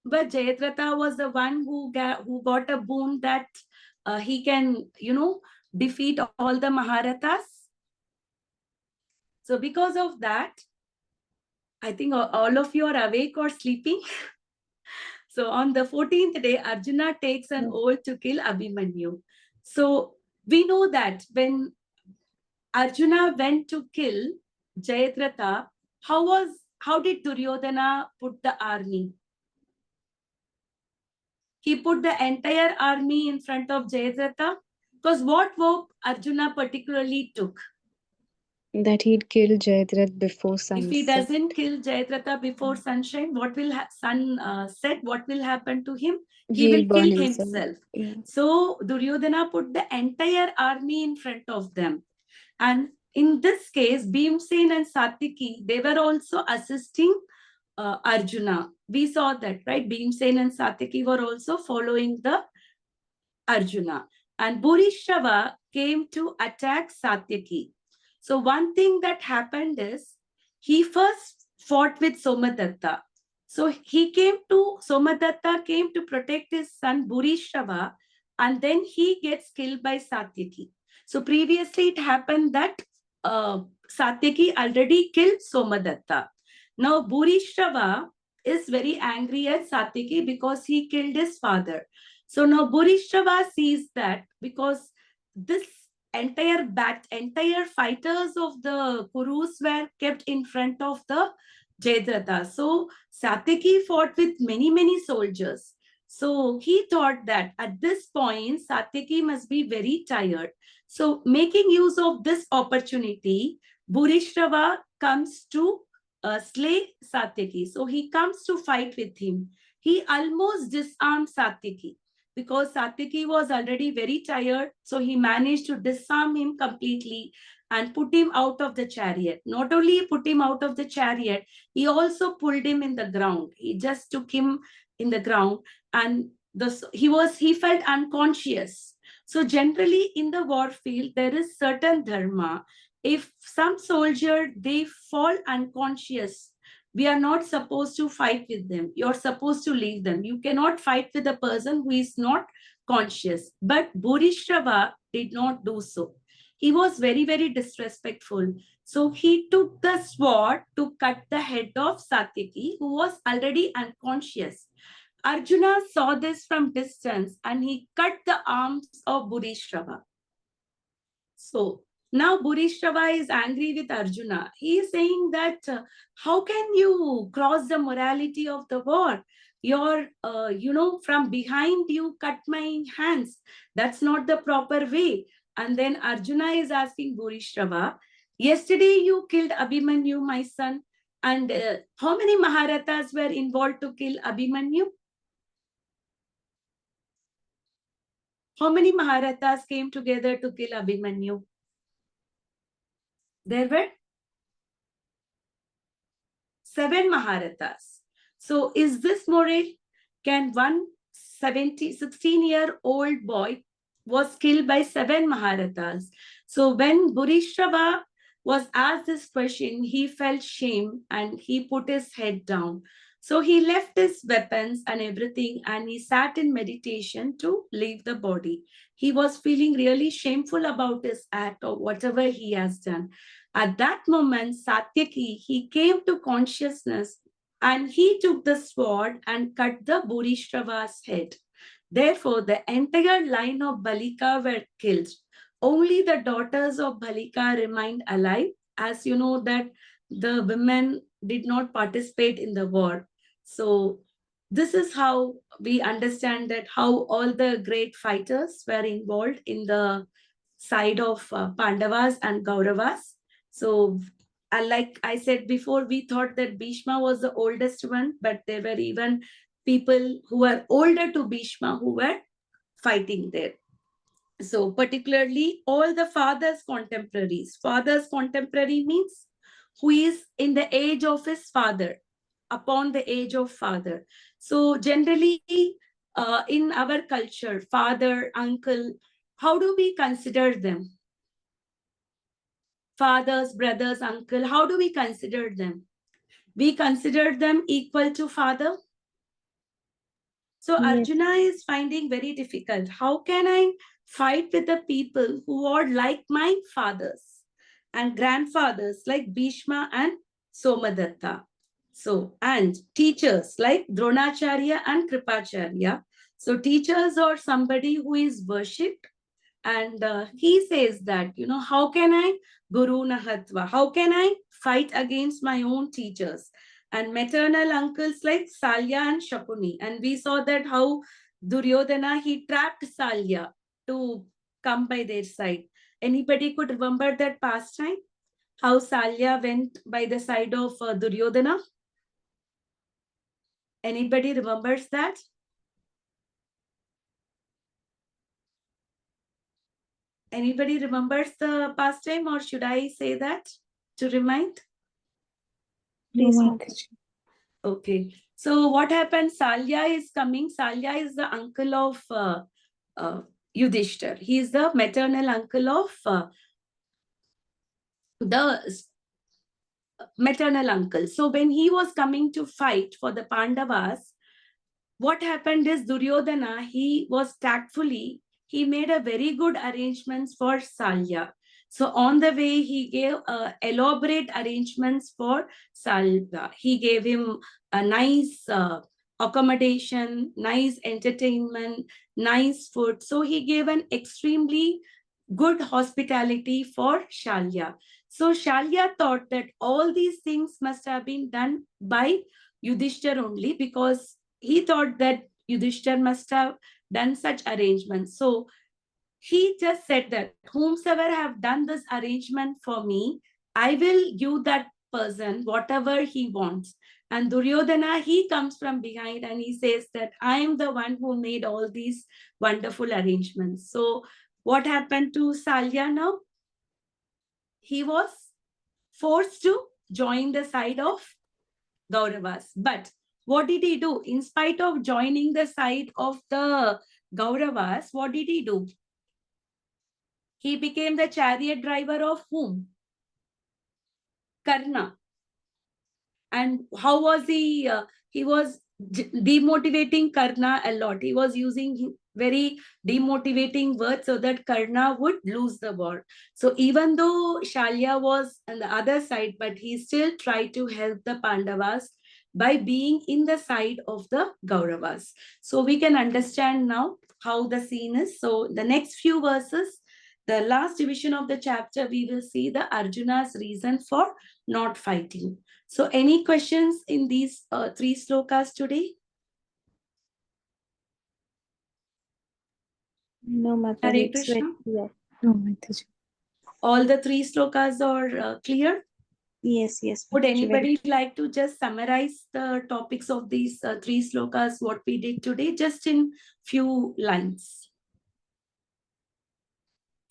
But Jayadratha was the one who got a boon that he can, defeat all the Maharathas. So because of that, I think all of you are awake or sleeping. So on the 14th day, Arjuna takes an oath to kill Abhimanyu. So we know that when Arjuna went to kill Jayadratha, how did Duryodhana put the army? He put the entire army in front of Jayadratha. Because what vow Arjuna particularly took? That he'd kill Jayadratha before sunset. If he doesn't kill Jayadratha before sunshine, what will sun set? What will happen to him? He will He'll kill burn himself. Yeah. So Duryodhana put the entire army in front of them. And in this case, Bhimsen and Satyaki, they were also assisting Arjuna. We saw that, right? Bhimsen and Satyaki were also following the Arjuna. And Bhurishrava came to attack Satyaki. So one thing that happened is he first fought with Somadatta. So Somadatta came to protect his son Bhurishrava, and then he gets killed by Satyaki. So previously it happened that Satyaki already killed Somadatta. Now Bhurishrava is very angry at Satyaki because he killed his father. So now Bhurishrava sees that because this entire fighters of the Kurus were kept in front of the Jayadratha. So Satyaki fought with many soldiers. So he thought that at this point, Satyaki must be very tired. So making use of this opportunity, Bhurishrava comes to slay Satyaki. So he comes to fight with him. He almost disarmed Satyaki because Satyaki was already very tired. So he managed to disarm him completely and put him out of the chariot. Not only put him out of the chariot, he also pulled him in the ground. He just took him in the ground and he felt unconscious. So generally in the war field, there is certain dharma. If some soldier, they fall unconscious, we are not supposed to fight with them. You're supposed to leave them. You cannot fight with a person who is not conscious. But Bhurishrava did not do so. He was very disrespectful. So he took the sword to cut the head of Satyaki, who was already unconscious. Arjuna saw this from distance and he cut the arms of Bhurishrava. So now Bhurishrava is angry with Arjuna. He is saying that how can you cross the morality of the war? You're, from behind you cut my hands. That's not the proper way. And then Arjuna is asking Bhurishrava, yesterday you killed Abhimanyu, my son. And how many Maharathas were involved to kill Abhimanyu? How many Maharathas came together to kill Abhimanyu? There were 7 Maharathas. So is this moral? Can one 16-year-old boy was killed by 7 Maharathas? So when Bhurishrava was asked this question, he felt shame and he put his head down. So he left his weapons and everything and he sat in meditation to leave the body. He was feeling really shameful about his act or whatever he has done. At that moment, Satyaki, he came to consciousness and he took the sword and cut the Bhurishrava's head. Therefore, the entire line of Balika were killed. Only the daughters of Balika remained alive. As you know that the women did not participate in the war. So this is how we understand that how all the great fighters were involved in the side of Pandavas and Kauravas. So like I said before, we thought that Bhishma was the oldest one, but there were even people who were older to Bhishma who were fighting there. So particularly all the father's contemporaries. Father's contemporary means who is in the age of his father, upon the age of father. So generally in our culture, father, uncle, how do we consider them? Fathers, brothers, uncle, how do we consider them? We consider them equal to father. So Yes. Arjuna is finding very difficult. How can I fight with the people who are like my fathers and grandfathers like Bhishma and Somadatta? So, and teachers like Dronacharya and Kripacharya. So teachers are somebody who is worshipped, and he says that, how can I guru nahatva? How can I fight against my own teachers? And maternal uncles like Salya and Shakuni. And we saw that how Duryodhana, he trapped Salya to come by their side. Anybody could remember that pastime? How Salya went by the side of Duryodhana? Anybody remembers that? Anybody remembers the pastime, or should I say that to remind? No, Please, Mataji. Okay. So what happened? Salya is coming. Salya is the uncle of Yudhishthir. He is the maternal uncle of the maternal uncle. So when he was coming to fight for the Pandavas, what happened is Duryodhana, he was tactfully, he made a very good arrangements for Salya. So on the way, he gave elaborate arrangements for Salya. He gave him a nice accommodation, nice entertainment, nice food. So he gave an extremely good hospitality for Shalya. So Shalya thought that all these things must have been done by Yudhishthir only, because he thought that Yudhishthir must have done such arrangements. So he just said that whomsoever have done this arrangement for me, I will give that person whatever he wants. And Duryodhana, he comes from behind and he says that I am the one who made all these wonderful arrangements. So what happened to Salya now? He was forced to join the side of Kauravas. But what did he do? In spite of joining the side of the Kauravas, what did he do? He became the chariot driver of whom? Karna. And how was he? He was demotivating Karna a lot. He was using very demotivating words so that Karna would lose the war. So even though Shalya was on the other side, but he still tried to help the Pandavas by being in the side of the Kauravas. So we can understand now how the scene is. So the next few verses, the last division of the chapter, we will see the Arjuna's reason for not fighting. So any questions in these three slokas today? No, Mataji. Hare It's very Krishna. clear. No, Mataji. All the three slokas are clear. Yes, yes, Would Mataji. Very. anybody like to just summarize the topics of these three slokas, what we did today, just in few lines?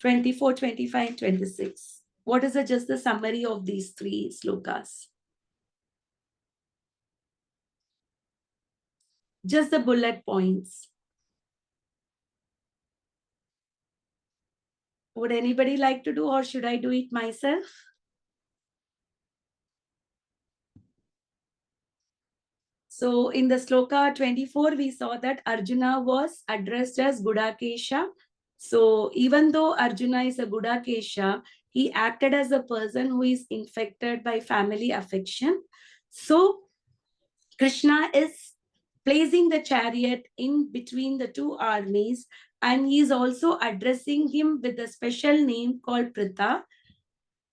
24, 25, 26. What is just the summary of these three slokas? Just the bullet points. Would anybody like to do, or should I do it myself? So in the sloka 24, we saw that Arjuna was addressed as Gudakesha. So even though Arjuna is a Gudakesha, he acted as a person who is infected by family affection. So Krishna is placing the chariot in between the two armies, and he is also addressing him with a special name called Pritha,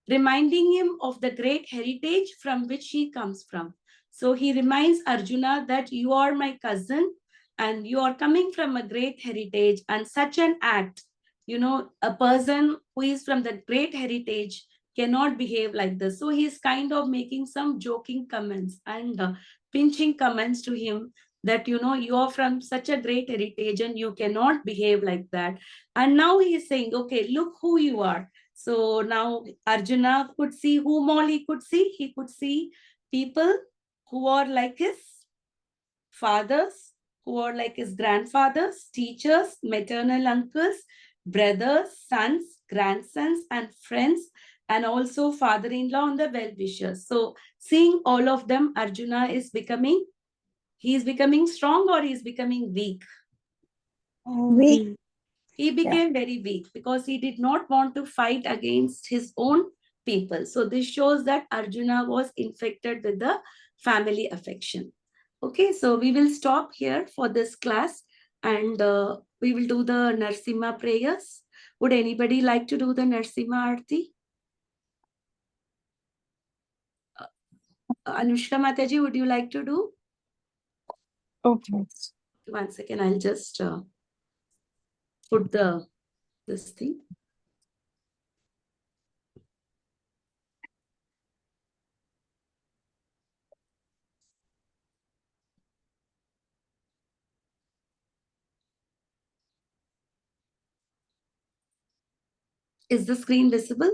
reminding him of the great heritage from which he comes from. So he reminds Arjuna that you are my cousin and you are coming from a great heritage, and such an act, a person who is from the great heritage cannot behave like this. So he's kind of making some joking comments and pinching comments to him, that, you know, you are from such a great heritage and you cannot behave like that. And now he is saying, okay, look who you are. So now Arjuna could see whom all he could see. He could see people who are like his fathers, who are like his grandfathers, teachers, maternal uncles, brothers, sons, grandsons, and friends, and also father-in-law and the well-wishers. So seeing all of them, Arjuna is becoming, he is becoming strong or he is becoming weak? Weak. He became very weak because he did not want to fight against his own people. So this shows that Arjuna was infected with the family affection. Okay, so we will stop here for this class, and we will do the Narsimha prayers. Would anybody like to do the Narsimha Arti? Anushka Mataji, would you like to do? Okay. 1 second, I'll just put this thing. Is the screen visible?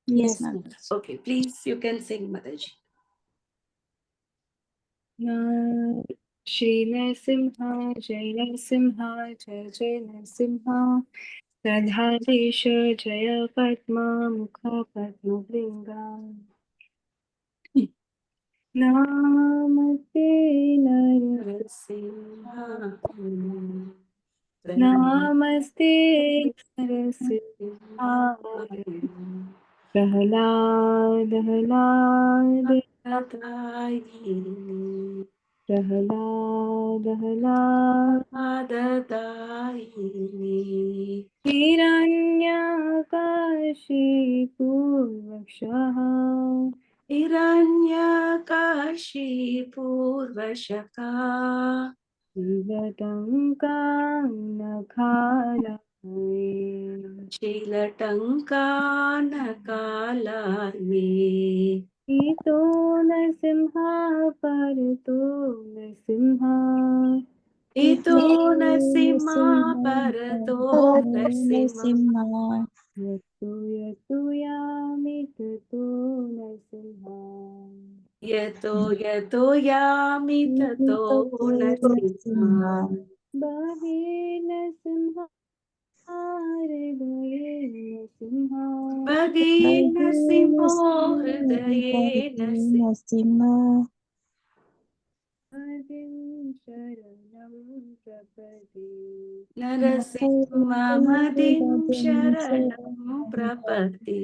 Yes, Yes, ma'am. Okay, please, you can sing, Mataji. Shri Narasimha, Jai Narasimha, Jai Jai Narasimha, Radhadesh, Jaya Padma, Mukha Padma Vringa. Namaste Narasimha, Namaste Narasimha, Prahlad, Prahlad, Prahlad, Adadaini, Hiranyakashi Purvakshah, Hiranyakashi Purvashaka, Shivatamka Nakhalai, Shilatankanakalaye, Ito Narasimha Parito Narasimha, Ito Ito Nasima Narasimha, Bharato Bharato Nasima, Narasimha, Yatu Yatu Yami Tato Narasimha. Yato Yato Yami Tato Bharato Nasima, Narasimha, Bhage Narasimha, Hridaye Narasimha, Bhagi Bhage Nasimo Narasimha, Hridaye Bharato Nasim. Narasimha, Adim Sharanam Prapati, Narasimha Madim Sharanam Prapati.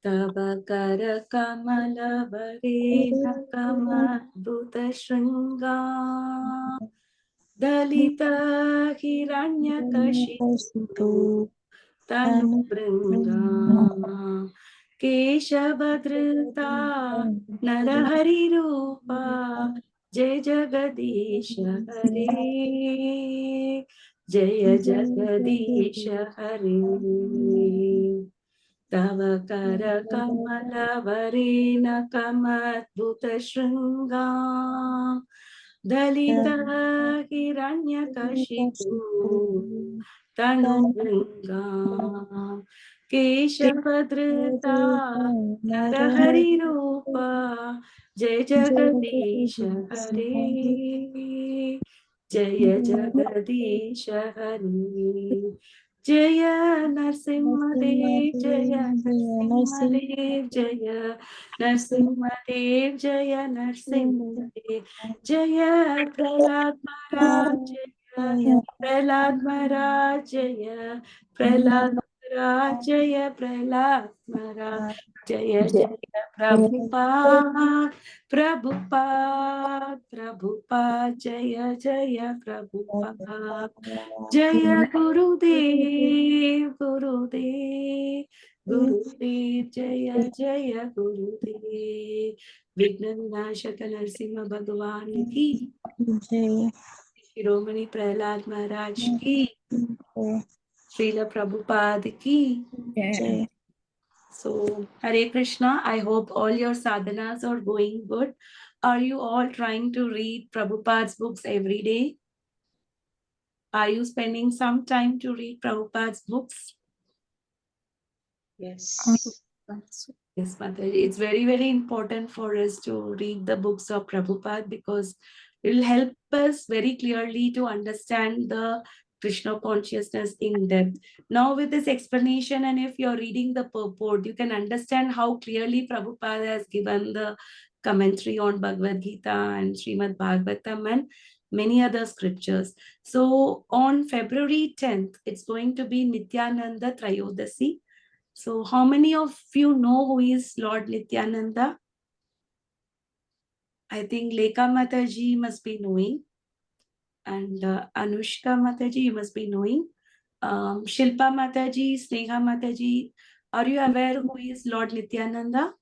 Tava Kara Kamala Varena Kamadhuta Shringa Dalita Hiranyakashipu Tanu Bringa Keshavadrita Narahari Rupa Jai Jagadisha Hare Jaya Jagadisha Hare Tava Kara Kamala Varena Kamadhuta Shringa Dalita Hiranyakashipu Tanubringa Keshavadrita Narahari Rupa Jai Jagadisha Hare Jaya Jagadisha Hare Jaya Narsimhadev Jaya Narsimhadev Jaya Narsimhadev Jaya Narsimhadev Jaya Prahlad Maharaj Jaya Prahlad Maharaj Jaya Prahlad Maharaj Jaya Prahlad Maharaj Jaya Jaya Prabhupada Prabhupada Prabhupada Jaya Jaya Prabhupada Jaya Gurudev Gurudev Gurudev Jaya Jaya Gurudev Vigna Vinashaka Narsimha Bhagavan ki Jai Shiromani Prahlad Maharaj ki Jai Srila Prabhupada ki Jai So, Hare Krishna, I hope all your sadhanas are going good. Are you all trying to read Prabhupada's books every day? Are you spending some time to read Prabhupada's books? Yes. Yes, Mataji. It's very, very important for us to read the books of Prabhupada because it will help us very clearly to understand the Krishna consciousness in depth. Now, with this explanation, and if you're reading the purport, you can understand how clearly Prabhupada has given the commentary on Bhagavad Gita and Srimad Bhagavatam and many other scriptures. So, on February 10th, it's going to be Nityananda Trayodasi. So, how many of you know who is Lord Nityananda? I think Lekha Mataji must be knowing, and Anushka Mataji, you must be knowing. Shilpa Mataji, Sneha Mataji, are you aware who is Lord Nityananda?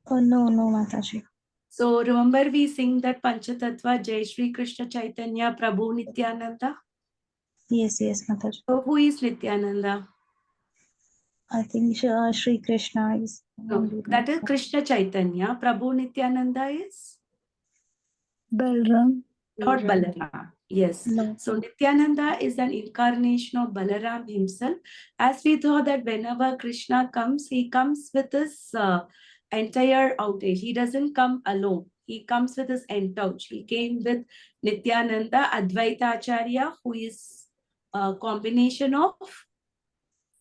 Oh, no, Mataji. So, remember we sing that Panchatattva, Jai Shri Krishna Chaitanya, Prabhu Nityananda? Yes, Mataji. So, who is Nityananda? I think Shri Krishna is No, that is Krishna Chaitanya. Prabhu Nityananda is? Balram. Lord Balaram. Yes. No. So Nityananda is an incarnation of Balaram himself. As we thought that whenever Krishna comes, he comes with his entire outage. He doesn't come alone. He comes with his entourage. He came with Nityananda, Advaita Acharya, who is a combination of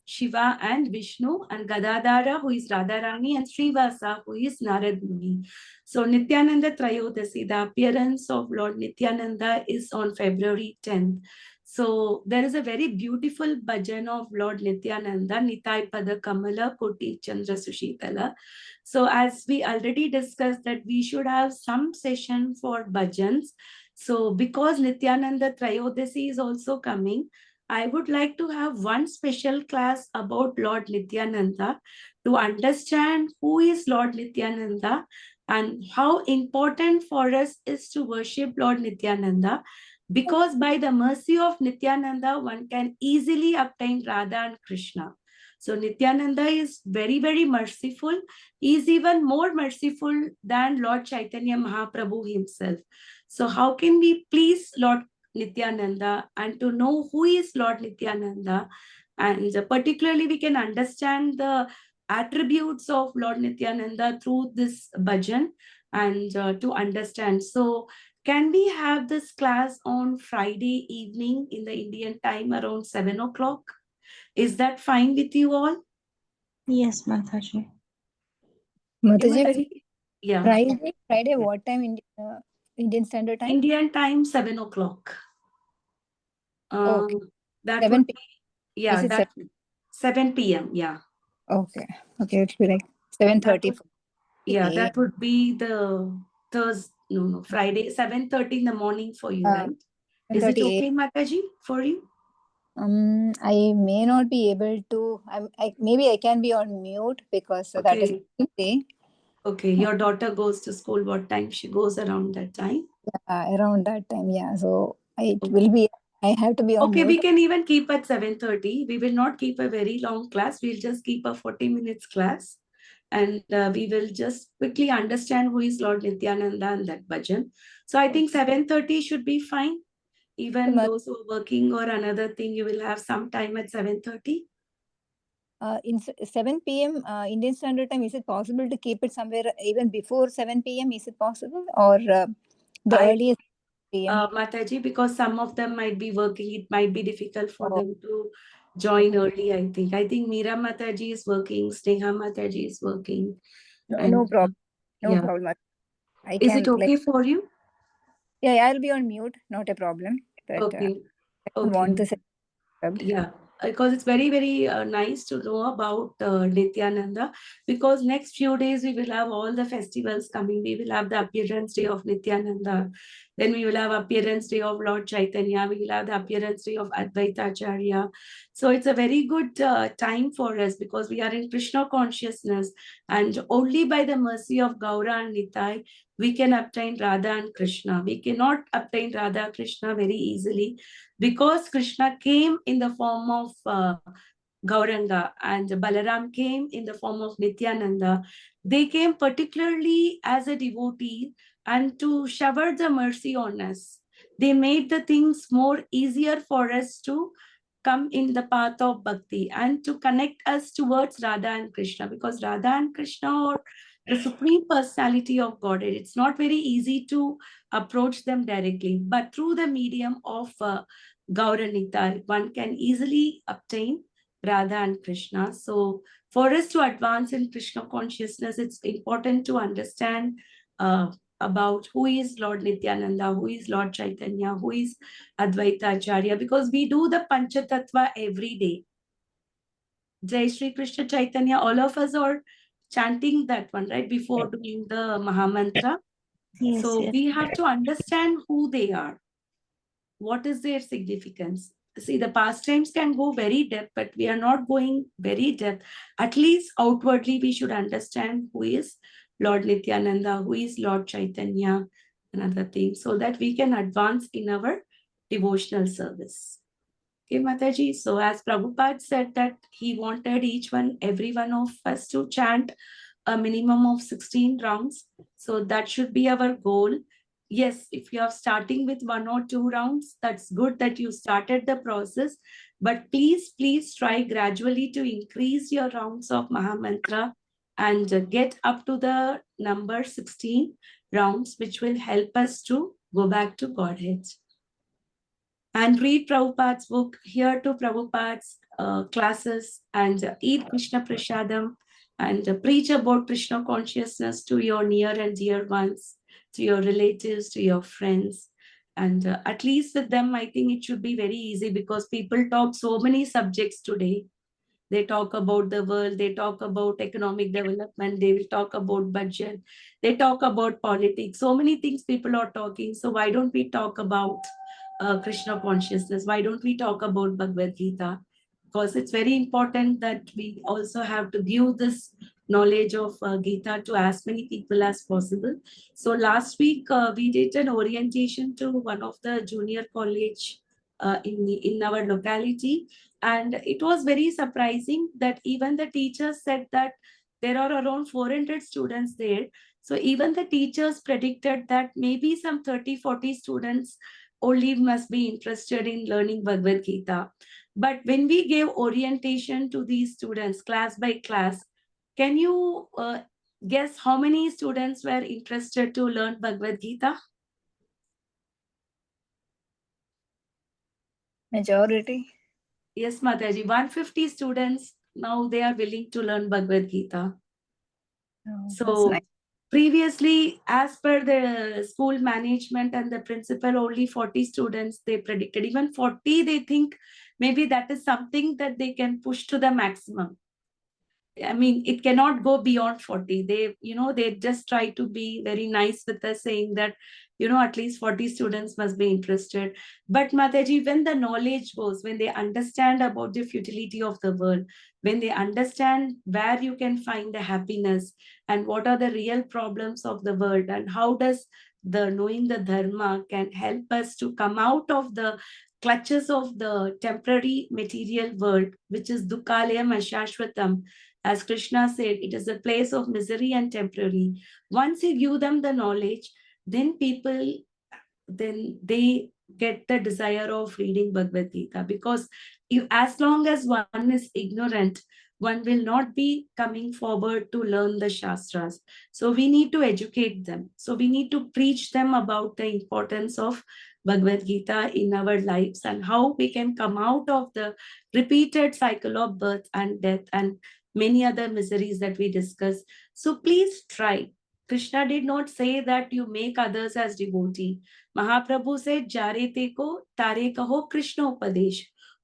Shiva and Vishnu, and Gadadhara, who is Radharani, and Srivasa, who is Narad Muni. So Nityananda Trayodasi, the appearance of Lord Nityananda is on February 10th. So there is a very beautiful bhajan of Lord Nityananda, Nitai Pada Kamala Koti Chandra Sushitala. So as we already discussed that we should have some session for bhajans. So because Nityananda Trayodasi is also coming, I would like to have one special class about Lord Nityananda to understand who is Lord Nityananda and how important for us is to worship Lord Nityananda, because by the mercy of Nityananda, one can easily obtain Radha and Krishna. So Nityananda is very, very merciful. He is even more merciful than Lord Chaitanya Mahaprabhu himself. So how can we please Lord Nityananda and to know who is Lord Nityananda? And particularly, we can understand the attributes of Lord Nityananda through this bhajan and to understand. So, can we have this class on Friday evening in the Indian time around 7 o'clock? Is that fine with you all? Yes, Mataji. Mataji, Yeah. Friday, what time in Indian Standard Time? Indian time, 7 o'clock. Okay. That 7 would p.m. be, yeah, Is it that 7 p.m. Yeah. Okay. Okay, it'll be like 7:30. Yeah, that would be the Thursday, no, Friday, 7:30 in the morning for you, right? Is it 7:38. okay, Mataji, for you? I may not be able to. Maybe I can be on mute because that is day. Okay, your daughter goes to school. What time she goes around that time? Around that time, yeah. So it will be. I have to be on Okay, mute. we can even keep at 7:30. We will not keep a very long class. We'll just keep a 40 minutes class. And we will just quickly understand who is Lord Nityananda and that bhajan. So I think 7:30 should be fine. Even those who are working or another thing, you will have some time at 7:30. In 7 p.m. Indian Standard Time, is it possible to keep it somewhere even before 7 p.m.? Is it possible? Or the earliest p.m.? Mataji, because some of them might be working, it might be difficult for them to join early, I think. I think Meera Mataji is working, Sneha Mataji is working. No problem. No problem. Is it okay for you? Yeah, I'll be on mute. Not a problem. But Okay. I don't want this. Yeah, because it's very, very nice to know about Nityananda, because next few days we will have all the festivals coming. We will have the appearance day of Nityananda. Then we will have appearance day of Lord Chaitanya. We will have the appearance day of Advaita Acharya. So it's a very good time for us because we are in Krishna consciousness, and only by the mercy of Gaura and Nitai, we can obtain Radha and Krishna. We cannot obtain Radha Krishna very easily because Krishna came in the form of Gauranga, and Balaram came in the form of Nityananda. They came particularly as a devotee and to shower the mercy on us. They made the things more easier for us to come in the path of bhakti and to connect us towards Radha and Krishna, because Radha and Krishna are the supreme personality of Godhead. It's not very easy to approach them directly, but through the medium of Gauranita, one can easily obtain Radha and Krishna. So for us to advance in Krishna consciousness, it's important to understand about who is Lord Nityananda, who is Lord Chaitanya, who is Advaita Acharya, because we do the Panchatattva every day. Jai Shri Krishna Chaitanya, all of us are chanting that one, right, before doing the Mahamantra. Yes, So yes. we have to understand who they are. What is their significance? See, the pastimes can go very depth, but we are not going very depth. At least outwardly, we should understand who is Lord Nityananda, who is Lord Chaitanya, and other things, so that we can advance in our devotional service. Okay, Mataji. So as Prabhupada said that he wanted every one of us to chant a minimum of 16 rounds. So that should be our goal. Yes, if you are starting with 1 or 2 rounds, that's good that you started the process. But please try gradually to increase your rounds of Mahamantra and get up to the number 16 rounds, which will help us to go back to Godhead. And read Prabhupada's book, hear to Prabhupada's classes, and eat Krishna Prasadam, and preach about Krishna consciousness to your near and dear ones, to your relatives, to your friends. And at least with them, I think it should be very easy, because people talk so many subjects today. They talk about the world, they talk about economic development, they will talk about budget, they talk about politics. So many things people are talking. So why don't we talk about Krishna consciousness? Why don't we talk about Bhagavad Gita? Because it's very important that we also have to give this knowledge of Gita to as many people as possible. So last week we did an orientation to one of the junior college in our locality, and it was very surprising that even the teachers said that there are around 400 students there. So even the teachers predicted that maybe some 30-40 students only must be interested in learning Bhagavad Gita. But when we gave orientation to these students, class by class, can you guess how many students were interested to learn Bhagavad Gita? Majority. Yes, Mataji, 150 students, now they are willing to learn Bhagavad Gita. Oh, that's So nice. previously, as per the school management and the principal, only 40 students they predicted. Even 40, they think maybe that is something that they can push to the maximum. I mean, it cannot go beyond 40. They just try to be very nice with us, saying that, at least 40 students must be interested. But Mataji, when the knowledge goes, when they understand about the futility of the world, when they understand where you can find the happiness and what are the real problems of the world, and how does the knowing the dharma can help us to come out of the clutches of the temporary material world, which is dukkhalayam ashashvatam. As Krishna said, it is a place of misery and temporary. Once you give them the knowledge, then they get the desire of reading Bhagavad Gita. Because as long as one is ignorant, one will not be coming forward to learn the Shastras. So we need to educate them. So we need to preach them about the importance of Bhagavad Gita in our lives, and how we can come out of the repeated cycle of birth and death and many other miseries that we discuss. So please try. Krishna did not say that you make others as devotee. Mahaprabhu said, Jare te ko, tare kaho Krishna upadesh.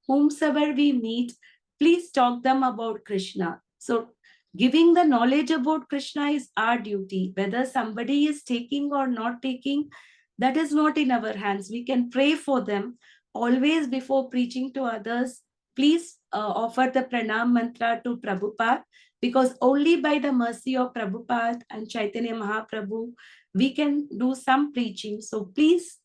Whomsoever we meet, please talk them about Krishna. So giving the knowledge about Krishna is our duty. Whether somebody is taking or not taking, that is not in our hands. We can pray for them. Always before preaching to others, please offer the pranam mantra to Prabhupada, because only by the mercy of Prabhupada and Chaitanya Mahaprabhu, we can do some preaching. So please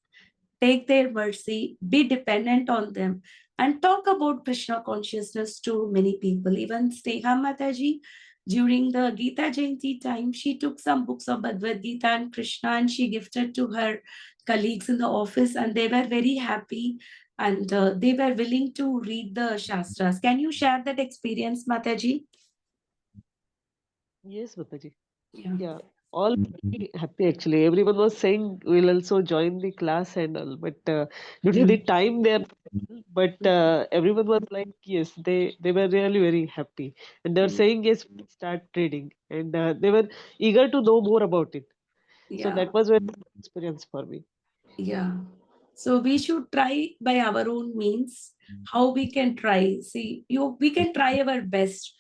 take their mercy, be dependent on them. and talk about Krishna consciousness to many people. Even Sneha Mataji, during the Gita Jayanti time, she took some books of Bhagavadgita and Krishna and she gifted to her colleagues in the office, and they were very happy, and they were willing to read the Shastras. Can you share that experience, Mataji? Yes, Mataji. Yeah. Yeah, all very happy actually. Everyone was saying we'll also join the class and all, but due to the time they are, but everyone was like, yes, they were really very happy, and they were saying yes, we'll start trading, and they were eager to know more about it. So Yeah. that was very good experience for me. Yeah. So we should try by our own means how we can try. See, we can try our best.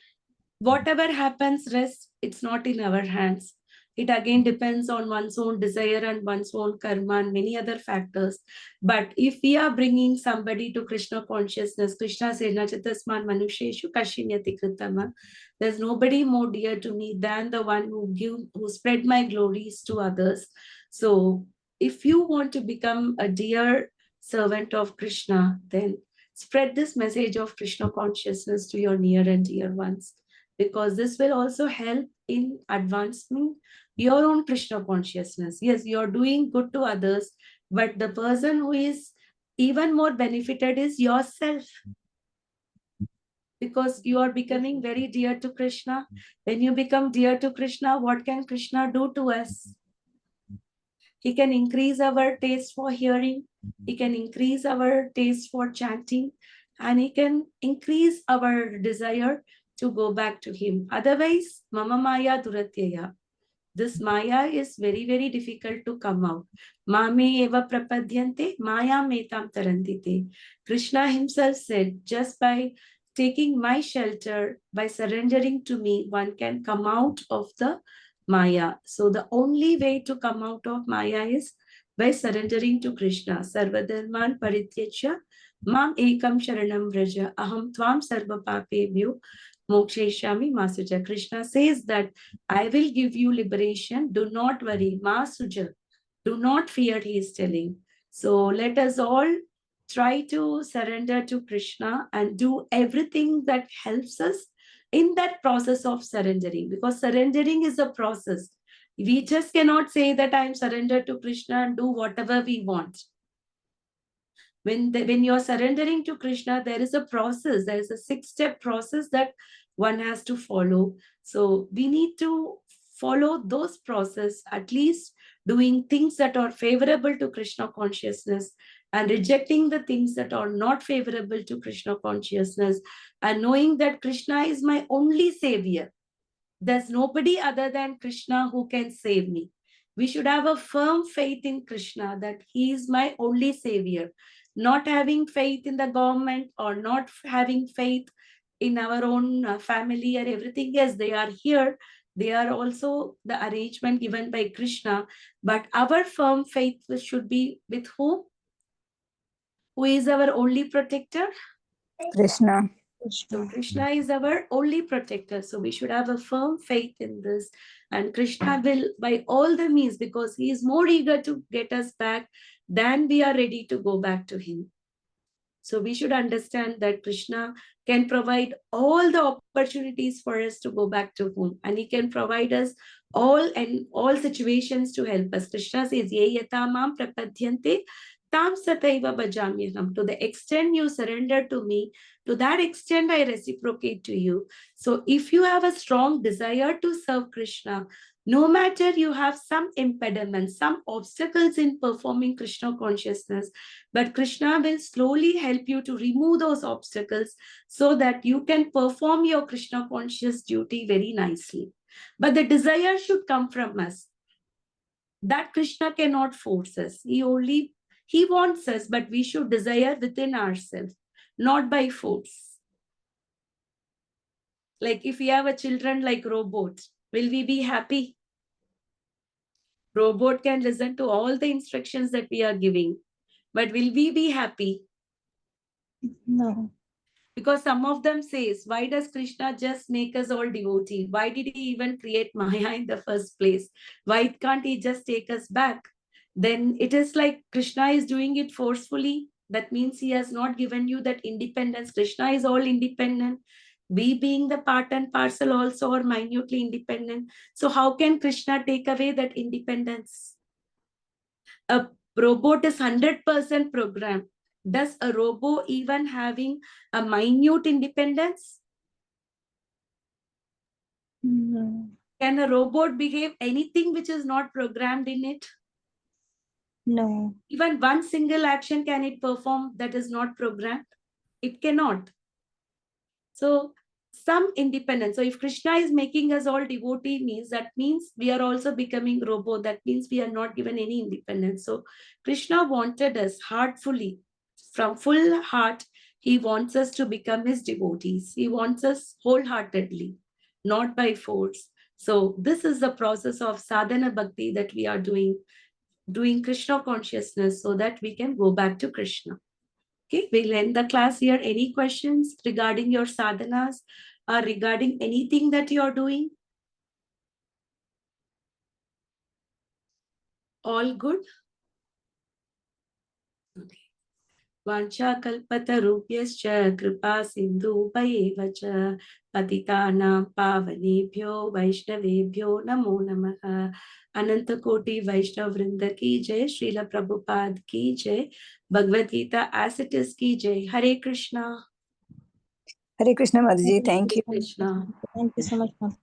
Whatever happens, rest, it's not in our hands. It again depends on one's own desire and one's own karma and many other factors. But if we are bringing somebody to Krishna consciousness, Krishna says, Nachatasman Manusheshu Kashinyati Kritama. There's nobody more dear to me than the one who spread my glories to others. So if you want to become a dear servant of Krishna, then spread this message of Krishna consciousness to your near and dear ones, because this will also help in advancing your own Krishna consciousness. Yes, you're doing good to others, but the person who is even more benefited is yourself, because you are becoming very dear to Krishna. When you become dear to Krishna, what can Krishna do to us? He can increase our taste for hearing, he can increase our taste for chanting, and he can increase our desire to go back to him. Otherwise, Mama Maya Duratyaya. This Maya is very, very difficult to come out. Mame eva prapadyante, Maya metam tarantite. Krishna himself said, just by taking my shelter, by surrendering to me, one can come out of the Maya. So the only way to come out of Maya is by surrendering to Krishna. Sarvadharman parityacha, mam ekam sharanam vraja, aham tvam sarva papebhyo moksheshami masuja. Krishna says that I will give you liberation. Do not worry. Ma Suja. Do not fear, he is telling. So let us all try to surrender to Krishna and do everything that helps us in that process of surrendering, because surrendering is a process. We just cannot say that I am surrendered to Krishna and do whatever we want. When you're surrendering to Krishna, there is a process, there is a 6-step process that one has to follow. So we need to follow those process, at least doing things that are favorable to Krishna consciousness and rejecting the things that are not favorable to Krishna consciousness, and knowing that Krishna is my only savior. There's nobody other than Krishna who can save me. We should have a firm faith in Krishna that he is my only savior. Not having faith in the government or not having faith in our own family or everything. Yes, they are here. They are also the arrangement given by Krishna. But our firm faith should be with who? Who is our only protector? Krishna. So Krishna is our only protector. So we should have a firm faith in this. And Krishna will, by all the means, because he is more eager to get us back than we are ready to go back to him. So we should understand that Krishna can provide all the opportunities for us to go back to whom, and he can provide us all situations to help us. Krishna says, Ye yata mam prapadyante tam sataiva bhajamyaham. To the extent you surrender to me, to that extent I reciprocate to you. So if you have a strong desire to serve Krishna, no matter you have some impediments, some obstacles in performing Krishna consciousness, but Krishna will slowly help you to remove those obstacles so that you can perform your Krishna conscious duty very nicely. But the desire should come from us. That Krishna cannot force us. He wants us, but we should desire within ourselves, not by force. Like if we have a children like robots, will we be happy? Robot can listen to all the instructions that we are giving, but will we be happy? No. Because some of them says, why does Krishna just make us all devotee? Why did he even create Maya in the first place? Why can't he just take us back? Then it is like Krishna is doing it forcefully. That means he has not given you that independence. Krishna is all independent. We being the part and parcel also are minutely independent. So how can Krishna take away that independence? A robot is 100% programmed. Does a robot even having a minute independence? No. Can a robot behave anything which is not programmed in it? No. Even one single action can it perform that is not programmed? It cannot. So some independence. So if Krishna is making us all devotee means, that means we are also becoming robot. That means we are not given any independence. So Krishna wanted us heartfully, from full heart, he wants us to become his devotees. He wants us wholeheartedly, not by force. So this is the process of sadhana bhakti that we are doing Krishna consciousness so that we can go back to Krishna. Okay, we'll end the class here. Any questions regarding your sadhanas or regarding anything that you're doing? All good? Okay. Vanchakalpatarubhyascha kripa sindhubhayeva cha patitanam pavanebhyo vaishnavebhyo namo namaha. Ananta Koti Vaishnav Vrinda ki jai, Srila Prabhupada ki jai, Bhagavad Gita as it is ki jai. Hare Krishna. Hare Krishna, Mataji. Thank Thank you. Krishna. you so much, ma'am.